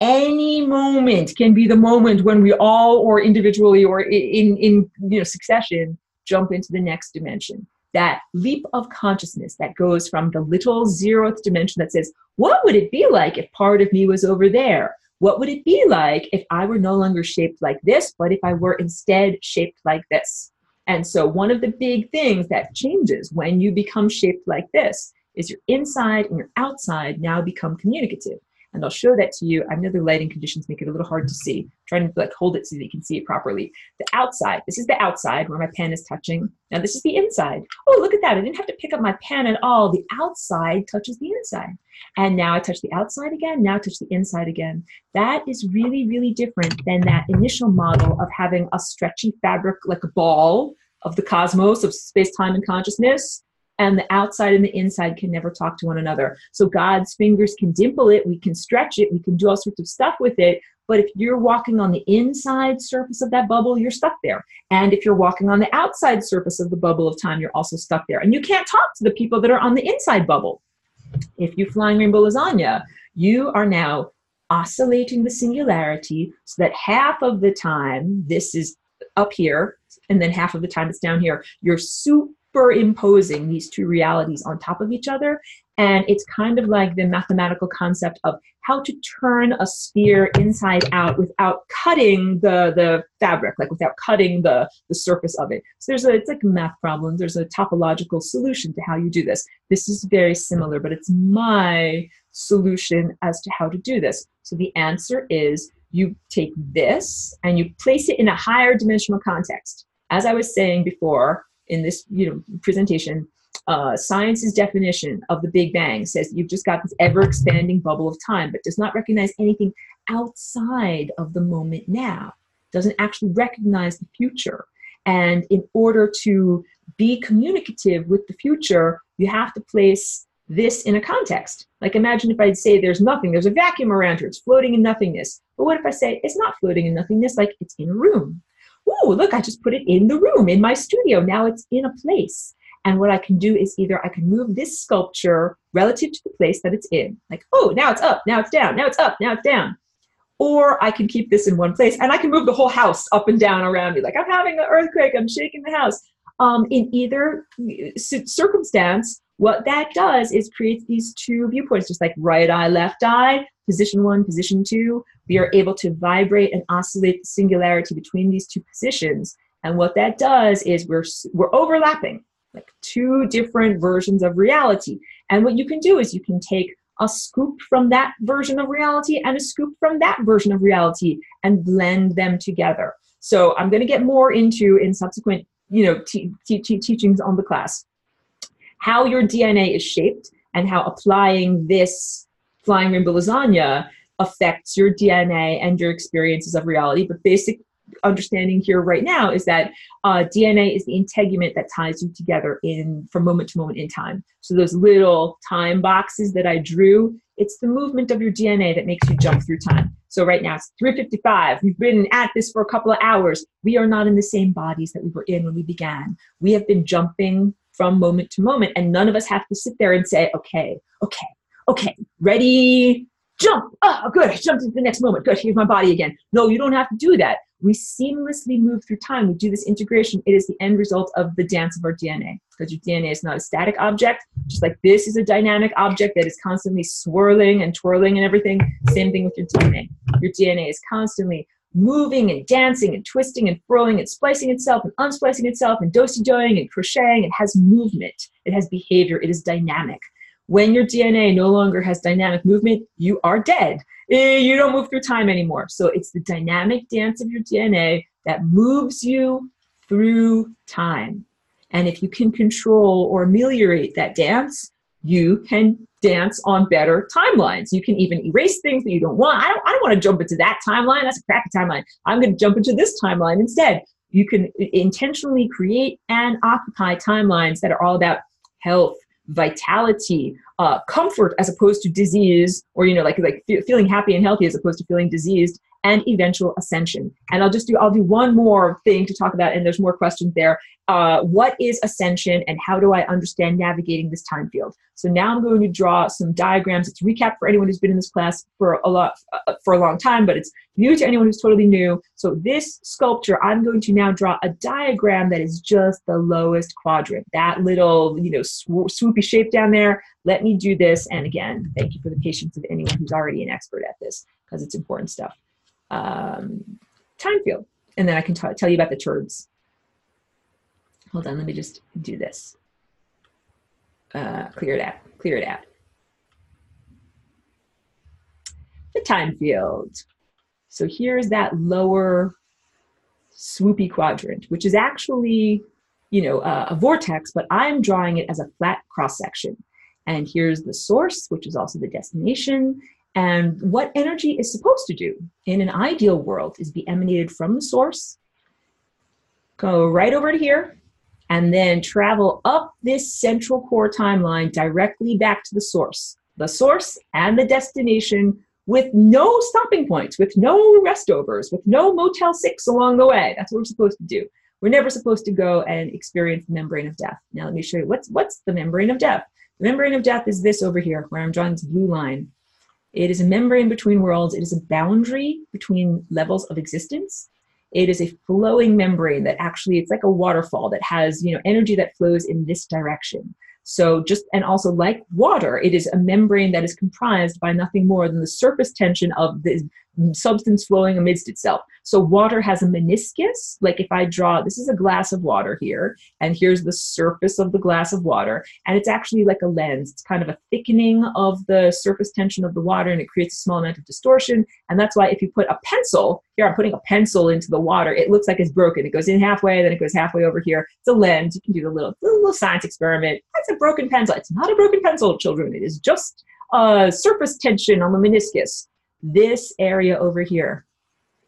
A: Any moment can be the moment when we all, or individually or in succession, jump into the next dimension. That leap of consciousness that goes from the little 0th dimension that says, what would it be like if part of me was over there? What would it be like if I were no longer shaped like this, but if I were instead shaped like this? And so one of the big things that changes when you become shaped like this is your inside and your outside now become communicative. And I'll show that to you. I know the lighting conditions make it a little hard to see. I'm trying to hold it so that you can see it properly. The outside, this is the outside where my pen is touching. Now this is the inside. Oh, look at that. I didn't have to pick up my pen at all. The outside touches the inside. And now I touch the outside again, now I touch the inside again. That is really, really different than that initial model of having a stretchy fabric like a ball of the cosmos, of space, time, and consciousness. And the outside and the inside can never talk to one another. So God's fingers can dimple it, we can stretch it, we can do all sorts of stuff with it. But if you're walking on the inside surface of that bubble, you're stuck there. And if you're walking on the outside surface of the bubble of time, you're also stuck there. And you can't talk to the people that are on the inside bubble. If you flying rainbow lasagna, you are now oscillating the singularity so that half of the time this is up here, and then half of the time it's down here. You're superimposing these two realities on top of each other. And it's kind of like the mathematical concept of how to turn a sphere inside out without cutting the fabric, like without cutting the surface of it. So it's like a math problem. There's a topological solution to how you do this. This is very similar, but it's my solution as to how to do this. So the answer is you take this and you place it in a higher dimensional context. As I was saying before in this presentation, science's definition of the Big Bang says you've just got this ever-expanding bubble of time, but does not recognize anything outside of the moment now, doesn't actually recognize the future. And in order to be communicative with the future, you have to place this in a context. Like imagine if I'd say there's nothing, there's a vacuum around here, it's floating in nothingness. But what if I say it's not floating in nothingness, like it's in a room? Ooh, look, I just put it in the room, in my studio. Now it's in a place. And what I can do is either I can move this sculpture relative to the place that it's in. Like, oh, now it's up, now it's down, now it's up, now it's down. Or I can keep this in one place and I can move the whole house up and down around me. Like I'm having an earthquake, I'm shaking the house. In either circumstance, what that does is creates these two viewpoints, just like right eye, left eye, position 1, position 2. We are able to vibrate and oscillate the singularity between these two positions. And what that does is we're overlapping like two different versions of reality. And what you can do is you can take a scoop from that version of reality and a scoop from that version of reality and blend them together. So I'm going to get more into in subsequent teachings on the class how your DNA is shaped and how applying this flying rainbow lasagna affects your DNA and your experiences of reality. But basic understanding here right now is that DNA is the integument that ties you together from moment to moment in time. So those little time boxes that I drew, it's the movement of your DNA that makes you jump through time. So right now it's 3:55. We've been at this for a couple of hours. We are not in the same bodies that we were in when we began. We have been jumping from moment to moment, and none of us have to sit there and say, okay, ready, jump. Oh, good, I jumped into the next moment. Good, here's my body again. No, you don't have to do that. We seamlessly move through time. We do this integration. It is the end result of the dance of our DNA, because your DNA is not a static object, just like this is a dynamic object that is constantly swirling and twirling and everything. Same thing with your DNA. Your DNA is constantly moving and dancing and twisting and furling and splicing itself and unsplicing itself and do-si-doing and crocheting. It has movement. It has behavior. It is dynamic. When your DNA no longer has dynamic movement, you are dead. You don't move through time anymore. So it's the dynamic dance of your DNA that moves you through time. And if you can control or ameliorate that dance, you can dance on better timelines. You can even erase things that you don't want. I don't want to jump into that timeline. That's a crappy timeline. I'm going to jump into this timeline instead. You can intentionally create and occupy timelines that are all about health, vitality, comfort as opposed to disease, or like feeling happy and healthy as opposed to feeling diseased, and eventual ascension. And I'll do one more thing to talk about, and there's more questions there. What is ascension, and how do I understand navigating this time field? So now I'm going to draw some diagrams. It's a recap for anyone who's been in this class for a long time, but it's new to anyone who's totally new. So this sculpture, I'm going to now draw a diagram that is just the lowest quadrant, that little swoopy shape down there. Let me do this. And again, thank you for the patience of anyone who's already an expert at this, because it's important stuff. Time field. And then I can tell you about the turds. Hold on, let me just do this. Clear it out. The time field. So here's that lower swoopy quadrant, which is actually, a vortex, but I'm drawing it as a flat cross section. And here's the source, which is also the destination. And what energy is supposed to do in an ideal world is be emanated from the source, go right over to here, and then travel up this central core timeline directly back to the source and the destination, with no stopping points, with no restovers, with no Motel 6 along the way. That's what we're supposed to do. We're never supposed to go and experience the membrane of death. Now let me show you what's the membrane of death. The membrane of death is this over here, where I'm drawing this blue line. It is a membrane between worlds. It is a boundary between levels of existence. It is a flowing membrane that actually, it's like a waterfall that has, energy that flows in this direction. So and also like water, it is a membrane that is comprised by nothing more than the surface tension of the substance flowing amidst itself. So water has a meniscus. Like if I draw, this is a glass of water here, and here's the surface of the glass of water, and it's actually like a lens. It's kind of a thickening of the surface tension of the water, and it creates a small amount of distortion. And that's why if you put a pencil, here I'm putting a pencil into the water, it looks like it's broken. It goes in halfway, then it goes halfway over here. It's a lens. You can do the little science experiment. That's a broken pencil. It's not a broken pencil, children. It is just surface tension on the meniscus. This area over here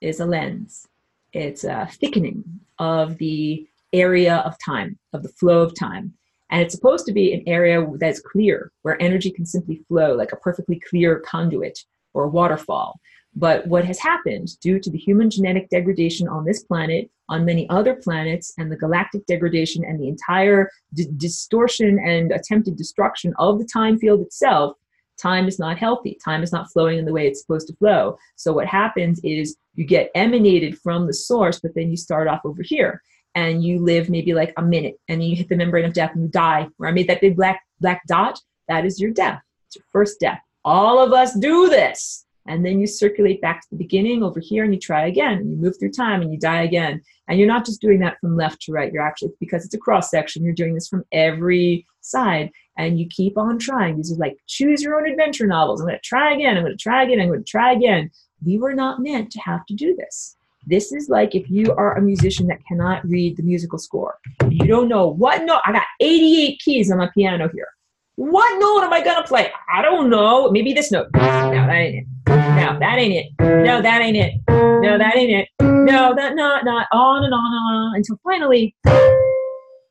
A: is a lens. It's a thickening of the area of time, of the flow of time. And it's supposed to be an area that's clear, where energy can simply flow like a perfectly clear conduit or a waterfall. But what has happened due to the human genetic degradation on this planet, on many other planets, and the galactic degradation and the entire distortion and attempted destruction of the time field itself, time is not healthy. Time is not flowing in the way it's supposed to flow. So what happens is you get emanated from the source, but then you start off over here and you live maybe like a minute, and then you hit the membrane of death and you die. Where I made that big black dot, that is your death. It's your first death. All of us do this. And then you circulate back to the beginning over here, and you try again, and you move through time and you die again. And you're not just doing that from left to right. You're actually, because it's a cross section, you're doing this from every side, and you keep on trying. These are like choose your own adventure novels. I'm going to try again. I'm going to try again. I'm going to try again. We were not meant to have to do this. This is like if you are a musician that cannot read the musical score. You don't know what note. I got 88 keys on my piano here. What note am I going to play? I don't know. Maybe this note. No, that ain't it. No, that ain't it. No, that ain't it. No, that ain't it. No, that not. On and on until finally,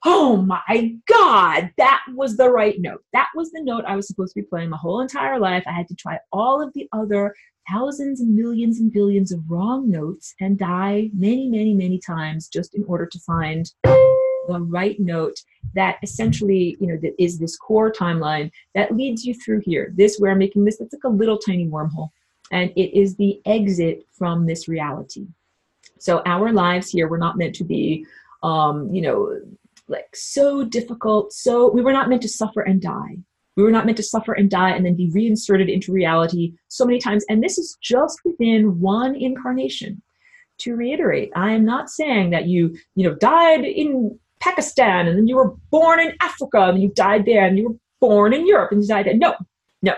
A: oh my God, that was the right note. That was the note I was supposed to be playing my whole entire life. I had to try all of the other thousands and millions and billions of wrong notes and die many, many, many times just in order to find the right note that essentially, that is this core timeline that leads you through here. This, where I'm making this, that's like a little tiny wormhole. And it is the exit from this reality. So our lives here were not meant to be, you know, like so difficult. So we were not meant to suffer and die. We were not meant to suffer and die and then be reinserted into reality so many times. And this is just within one incarnation. To reiterate, I am not saying that you died in Pakistan and then you were born in Africa and you died there, and you were born in Europe and you died there. No, no.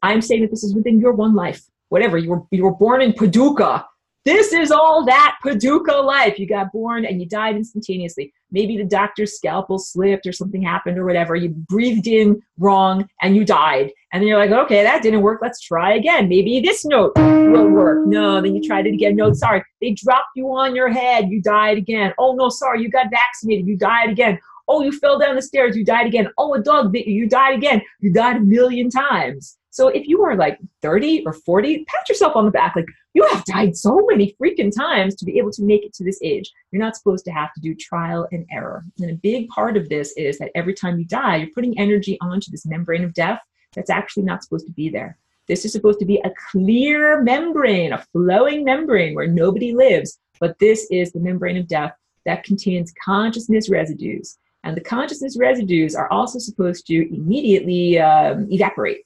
A: I'm saying that this is within your one life. Whatever, you were born in Paducah. This is all that Paducah life. You got born and you died instantaneously. Maybe the doctor's scalpel slipped or something happened or whatever. You breathed in wrong and you died. And then you're like, okay, that didn't work. Let's try again. Maybe this note will work. No, then you tried it again. No, sorry. They dropped you on your head. You died again. Oh, no, sorry. You got vaccinated. You died again. Oh, you fell down the stairs. You died again. Oh, a dog bit you. You died again. You died a million times. So if you are like 30 or 40, pat yourself on the back. Like, you have died so many freaking times to be able to make it to this age. You're not supposed to have to do trial and error. And a big part of this is that every time you die, you're putting energy onto this membrane of death that's actually not supposed to be there. This is supposed to be a clear membrane, a flowing membrane where nobody lives. But this is the membrane of death that contains consciousness residues. And the consciousness residues are also supposed to immediately evaporate.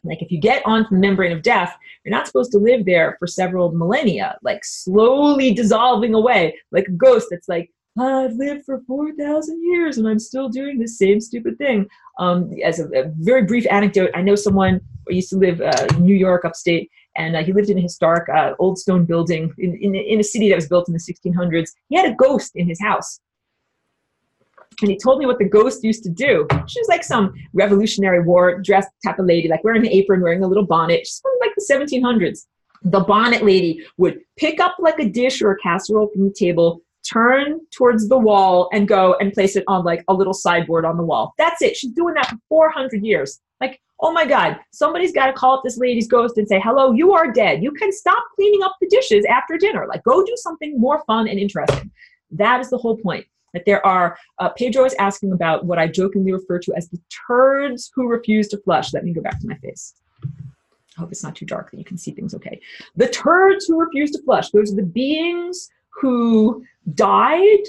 A: Like if you get onto the membrane of death, you're not supposed to live there for several millennia, like slowly dissolving away, like a ghost that's like, I've lived for 4,000 years and I'm still doing the same stupid thing. As a very brief anecdote, I know someone who used to live in New York, upstate, and he lived in a historic old stone building in a city that was built in the 1600s. He had a ghost in his house. And he told me what the ghost used to do. She was like some Revolutionary War dressed type of lady, like wearing an apron, wearing a little bonnet. She's from like the 1700s. The bonnet lady would pick up like a dish or a casserole from the table, turn towards the wall and go and place it on like a little sideboard on the wall. That's it. She's doing that for 400 years. Like, oh my God, somebody's got to call up this lady's ghost and say, hello, you are dead. You can stop cleaning up the dishes after dinner. Like, go do something more fun and interesting. That is the whole point. That there are, Pedro is asking about what I jokingly refer to as the turds who refuse to flush. Let me go back to my face. I hope it's not too dark that you can see things okay. The turds who refuse to flush, those are the beings who died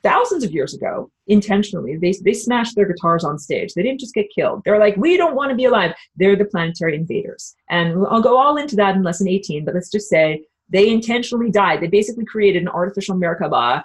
A: thousands of years ago intentionally. They smashed their guitars on stage. They didn't just get killed. They're like, we don't want to be alive. They're the planetary invaders. And I'll go all into that in lesson 18, but let's just say they intentionally died. They basically created an artificial Merkaba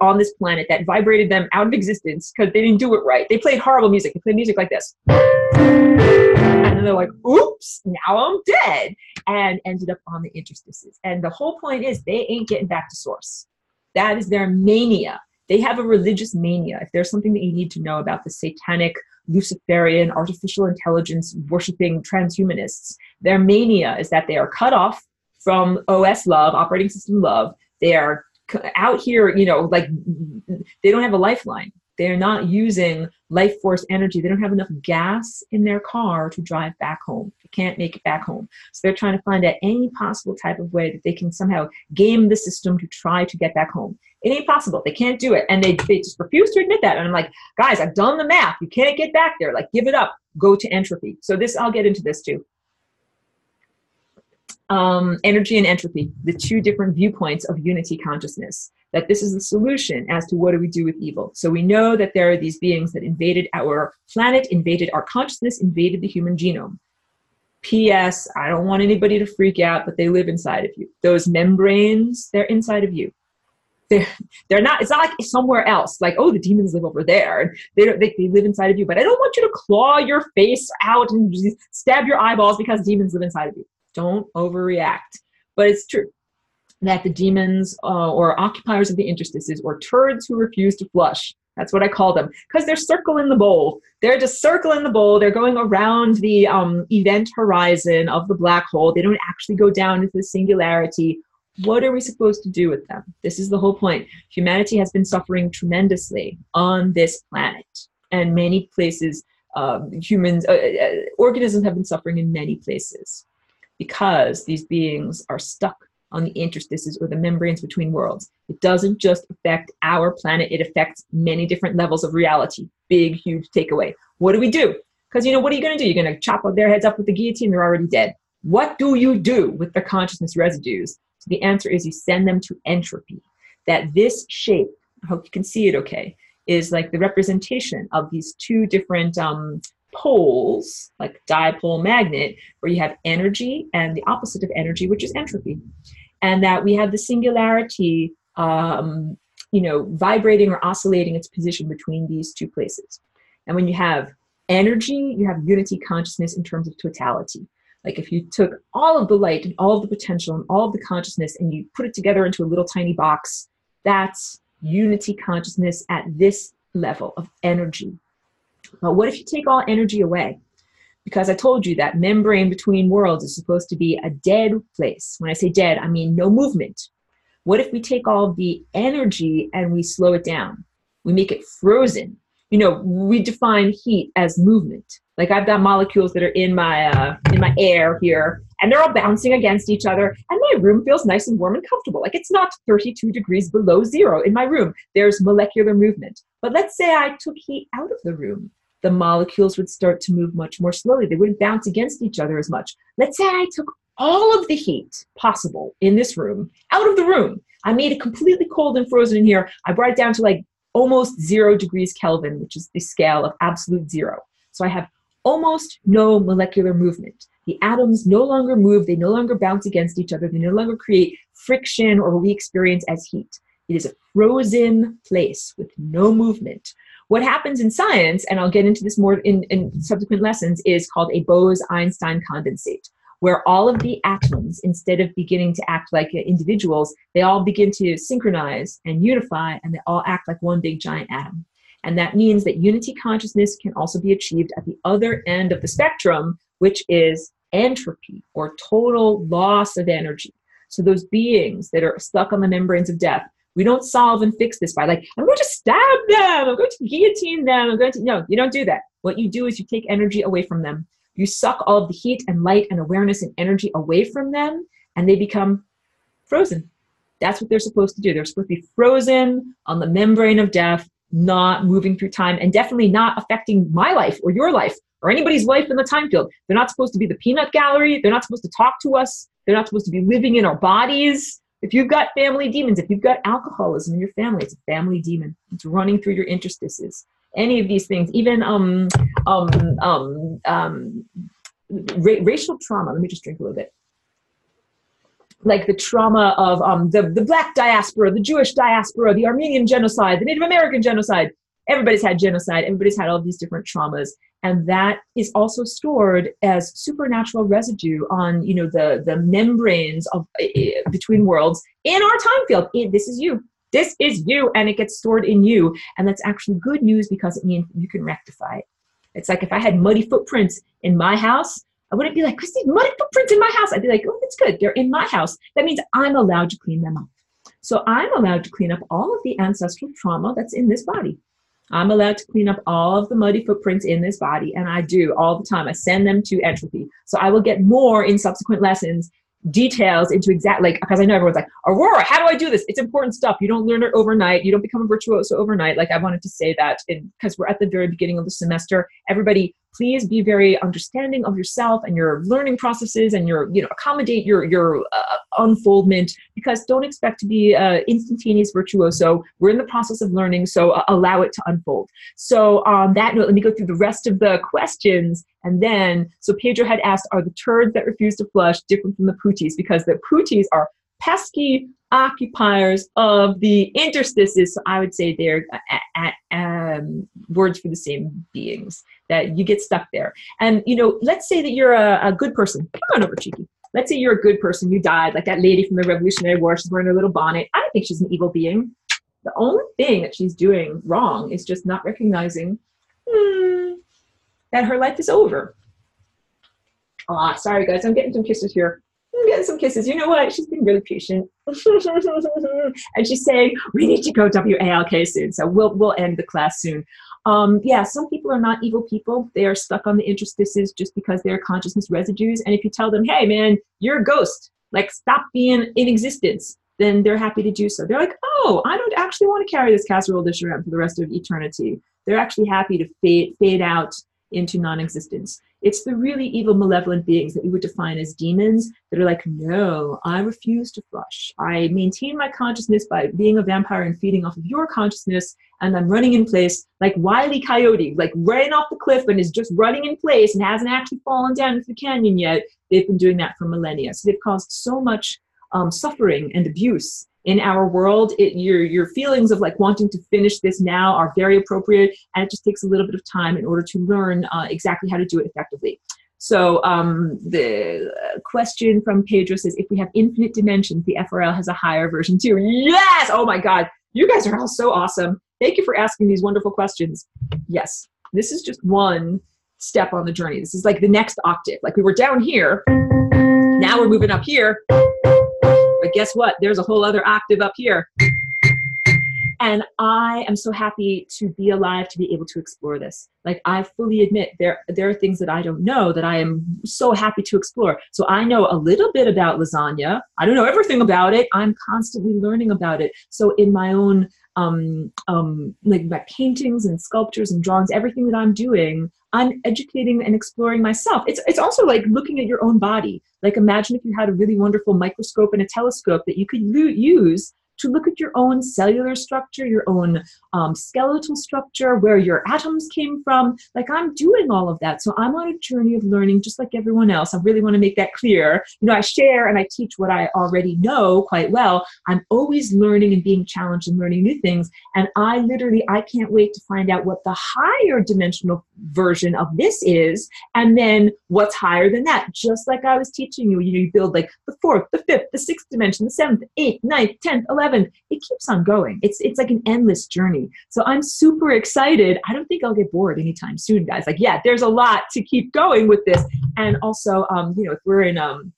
A: on this planet that vibrated them out of existence because they didn't do it right. They played horrible music. They played music like this. And then they're like, oops, now I'm dead. And ended up on the interstices. And the whole point is they ain't getting back to source. That is their mania. They have a religious mania. If there's something that you need to know about the satanic, Luciferian, artificial intelligence worshipping transhumanists, their mania is that they are cut off from OS love, operating system love. They are out here, like they don't have a lifeline. They're not using life force energy. They don't have enough gas in their car to drive back home. They can't make it back home. So they're trying to find out any possible type of way that they can somehow game the system to try to get back home. It ain't possible. They can't do it. And they just refuse to admit that. And I'm like, guys, I've done the math. You can't get back there. Like, give it up. Go to entropy. So I'll get into this too. Energy and entropy, the two different viewpoints of unity consciousness, that this is the solution as to what do we do with evil. So we know that there are these beings that invaded our planet, invaded our consciousness, invaded the human genome. P.S. I don't want anybody to freak out, but they live inside of you. Those membranes, they're inside of you. They're not, it's not like somewhere else, like, oh, the demons live over there. They live inside of you, but I don't want you to claw your face out and stab your eyeballs because demons live inside of you. Don't overreact. But it's true that the demons or occupiers of the interstices or turds who refuse to flush, that's what I call them, because they're circling the bowl. They're just circling the bowl. They're going around the event horizon of the black hole. They don't actually go down into the singularity. What are we supposed to do with them? This is the whole point. Humanity has been suffering tremendously on this planet. And many places, organisms have been suffering in many places, because these beings are stuck on the interstices or the membranes between worlds. It doesn't just affect our planet, it affects many different levels of reality. Big, huge takeaway. What do we do? Because, what are you going to do? You're going to chop their heads up with the guillotine, they're already dead. What do you do with the consciousness residues So the answer is you send them to entropy. That this shape, I hope you can see it okay, is like the representation of these two different poles, like dipole magnet, where you have energy and the opposite of energy, which is entropy. And that we have the singularity, vibrating or oscillating its position between these two places. And when you have energy, you have unity consciousness in terms of totality. Like if you took all of the light and all of the potential and all of the consciousness and you put it together into a little tiny box, that's unity consciousness at this level of energy. But what if you take all energy away? Because I told you that membrane between worlds is supposed to be a dead place. When I say dead, I mean no movement. What if we take all of the energy and we slow it down? We make it frozen. We define heat as movement. Like I've got molecules that are in my air here, and they're all bouncing against each other, and my room feels nice and warm and comfortable. Like it's not 32 degrees below zero in my room. There's molecular movement. But let's say I took heat out of the room. The molecules would start to move much more slowly. They wouldn't bounce against each other as much. Let's say I took all of the heat possible in this room out of the room. I made it completely cold and frozen in here. I brought it down to like almost 0 degrees Kelvin, which is the scale of absolute zero. So I have almost no molecular movement. The atoms no longer move. They no longer bounce against each other. They no longer create friction or what we experience as heat. It is a frozen place with no movement. What happens in science, and I'll get into this more in subsequent lessons, is called a Bose-Einstein condensate, where all of the atoms, instead of beginning to act like individuals, they all begin to synchronize and unify, and they all act like one big giant atom. And that means that unity consciousness can also be achieved at the other end of the spectrum, which is entropy, or total loss of energy. So those beings that are stuck on the membranes of death, we don't solve and fix this by like, I'm going to stab them, I'm going to guillotine them, no, you don't do that. What you do is you take energy away from them. You suck all of the heat and light and awareness and energy away from them, and they become frozen. That's what they're supposed to do. They're supposed to be frozen on the membrane of death, not moving through time, and definitely not affecting my life or your life or anybody's life in the time field. They're not supposed to be the peanut gallery. They're not supposed to talk to us. They're not supposed to be living in our bodies. If you've got family demons, if you've got alcoholism in your family, it's a family demon. It's running through your interstices. Any of these things, even racial trauma. Let me just drink a little bit. Like the trauma of the Black diaspora, the Jewish diaspora, the Armenian genocide, the Native American genocide. Everybody's had genocide. Everybody's had all these different traumas. And that is also stored as supernatural residue on, the membranes of between worlds in our time field. This is you. This is you, and it gets stored in you. And that's actually good news because it means you can rectify it. It's like if I had muddy footprints in my house, I wouldn't be like, Christy, muddy footprints in my house. I'd be like, oh, that's good. They're in my house. That means I'm allowed to clean them up. So I'm allowed to clean up all of the ancestral trauma that's in this body. I'm allowed to clean up all of the muddy footprints in this body, and I do all the time. I send them to entropy. So I will get more in subsequent lessons, details into because I know everyone's like, Aurora, how do I do this? It's important stuff. You don't learn it overnight. You don't become a virtuoso overnight. Like I wanted to say that because we're at the very beginning of the semester. Everybody, please be very understanding of yourself and your learning processes and accommodate your unfoldment, because don't expect to be instantaneous virtuoso. We're in the process of learning, so allow it to unfold. So on that note, let me go through the rest of the questions. And then, so Pedro had asked, are the turds that refuse to flush different from the pooties? Because the pooties are pesky occupiers of the interstices. So I would say they're words for the same beings, that you get stuck there. And, let's say that you're a good person. Come on over, Cheeky. Let's say you're a good person. You died, like that lady from the Revolutionary War. She's wearing her little bonnet. I don't think she's an evil being. The only thing that she's doing wrong is just not recognizing that her life is over. Sorry, guys. I'm getting some kisses here. I'm getting some kisses. You know what? She's been really patient. And she's saying, we need to go WALK soon. So we'll end the class soon. Some people are not evil people. They are stuck on the interstices just because they're consciousness residues. And if you tell them, hey, man, you're a ghost, like stop being in existence, then they're happy to do so. They're like, oh, I don't actually want to carry this casserole dish around for the rest of eternity. They're actually happy to fade out into non-existence. It's the really evil, malevolent beings that we would define as demons that are like, no, I refuse to flush. I maintain my consciousness by being a vampire and feeding off of your consciousness, and I'm running in place like Wile E. Coyote, like ran off the cliff and is just running in place and hasn't actually fallen down into the canyon yet. They've been doing that for millennia. So they've caused so much suffering and abuse in our world. Your feelings of like wanting to finish this now are very appropriate, and it just takes a little bit of time in order to learn exactly how to do it effectively. So the question from Pedro says, if we have infinite dimensions, the FRL has a higher version too. Yes! Oh my God, you guys are all so awesome. Thank you for asking these wonderful questions. Yes, this is just one step on the journey. This is like the next octave. Like we were down here, now we're moving up here. But guess what? There's a whole other octave up here. And I am so happy to be alive to be able to explore this. Like I fully admit there are things that I don't know that I am so happy to explore. So I know a little bit about lasagna. I don't know everything about it. I'm constantly learning about it. So in my own, like my paintings and sculptures and drawings, everything that I'm doing, I'm educating and exploring myself. It's also like looking at your own body. Like imagine if you had a really wonderful microscope and a telescope that you could use to look at your own cellular structure, your own skeletal structure, where your atoms came from. Like I'm doing all of that. So I'm on a journey of learning just like everyone else. I really want to make that clear. You know, I share and I teach what I already know quite well. I'm always learning and being challenged and learning new things. And I can't wait to find out what the higher dimensional version of this is. And then what's higher than that? Just like I was teaching you, you build like the fourth, the fifth, the sixth dimension, the seventh, eighth, ninth, 10th, 11th. It keeps on going. It's like an endless journey. So I'm super excited. I don't think I'll get bored anytime soon, guys. Like, yeah, there's a lot to keep going with this. And also, if we're in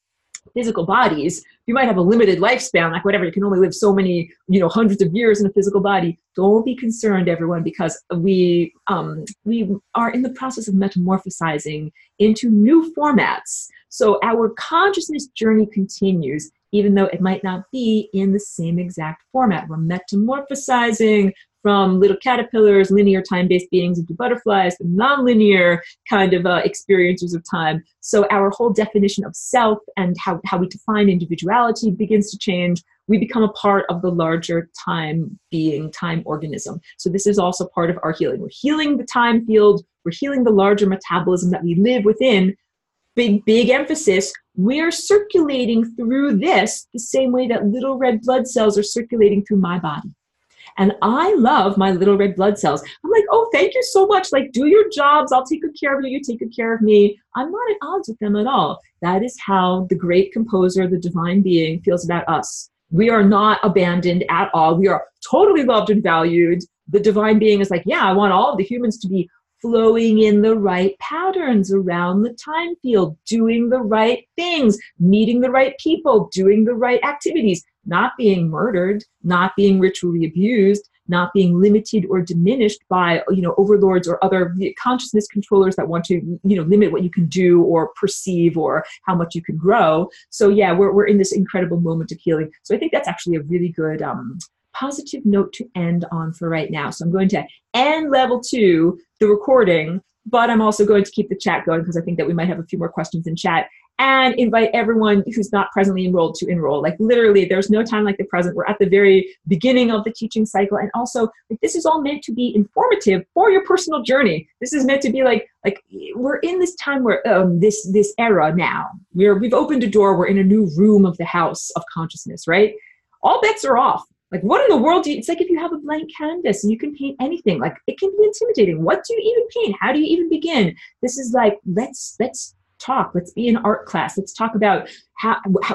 A: physical bodies, you might have a limited lifespan, like whatever, you can only live so many, hundreds of years in a physical body. Don't be concerned, everyone, because we are in the process of metamorphosizing into new formats. So our consciousness journey continues, even though it might not be in the same exact format. We're metamorphosizing from little caterpillars, linear time-based beings, into butterflies, the non-linear kind of experiencers of time. So our whole definition of self and how we define individuality begins to change. We become a part of the larger time being, time organism. So this is also part of our healing. We're healing the time field. We're healing the larger metabolism that we live within. Big emphasis. We're circulating through this the same way that little red blood cells are circulating through my body. And I love my little red blood cells. I'm like, oh, thank you so much. Like, do your jobs. I'll take good care of you. You take good care of me. I'm not at odds with them at all. That is how the great composer, the divine being, feels about us. We are not abandoned at all. We are totally loved and valued. The divine being is like, yeah, I want all of the humans to be flowing in the right patterns around the time field, doing the right things, meeting the right people, doing the right activities, not being murdered, not being ritually abused, not being limited or diminished by, overlords or other consciousness controllers that want to, limit what you can do or perceive or how much you can grow. So yeah, we're in this incredible moment of healing. So I think that's actually a really good positive note to end on for right now. So I'm going to end level 2, the recording, but I'm also going to keep the chat going because I think that we might have a few more questions in chat, and invite everyone who's not presently enrolled to enroll. Like literally, there's no time like the present. We're at the very beginning of the teaching cycle. And also, like, this is all meant to be informative for your personal journey. This is meant to be like we're in this time where this era now, we've opened a door. We're in a new room of the house of consciousness, right? All bets are off. Like, what in the world it's like if you have a blank canvas and you can paint anything. Like, it can be intimidating. What do you even paint? How do you even begin? This is like, let's talk. Let's be in art class. Let's talk about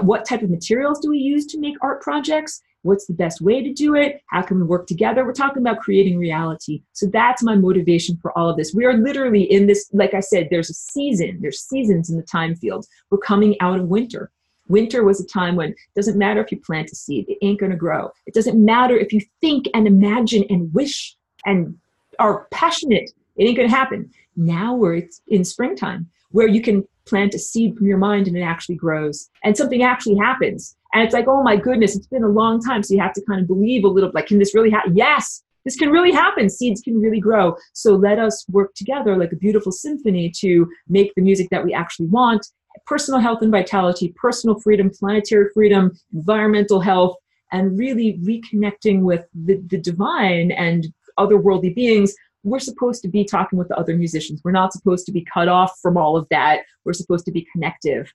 A: what type of materials do we use to make art projects? What's the best way to do it? How can we work together? We're talking about creating reality. So that's my motivation for all of this. We are literally in this, like I said, there's seasons in the time field. We're coming out of winter. Winter was a time when it doesn't matter if you plant a seed, it ain't going to grow. It doesn't matter if you think and imagine and wish and are passionate, it ain't going to happen. Now we're in springtime, where you can plant a seed from your mind and it actually grows and something actually happens. And it's like, oh my goodness, it's been a long time. So you have to kind of believe a little, like, can this really happen? Yes, this can really happen. Seeds can really grow. So let us work together like a beautiful symphony to make the music that we actually want. Personal health and vitality, personal freedom, planetary freedom, environmental health, and really reconnecting with the divine and otherworldly beings. We're supposed to be talking with the other musicians. We're not supposed to be cut off from all of that. We're supposed to be connective.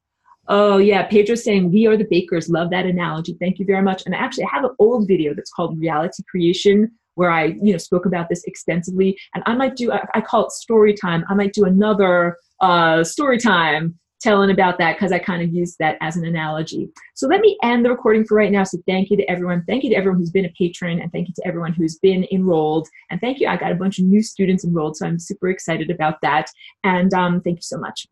A: Oh yeah, Pedro's saying we are the bakers. Love that analogy. Thank you very much. And actually, I have an old video that's called Reality Creation, where I spoke about this extensively. And I might do, I call it story time. I might do another story time telling about that, because I kind of used that as an analogy. So let me end the recording for right now. So thank you to everyone. Thank you to everyone who's been a patron, and thank you to everyone who's been enrolled. And thank you. I got a bunch of new students enrolled, so I'm super excited about that. And thank you so much.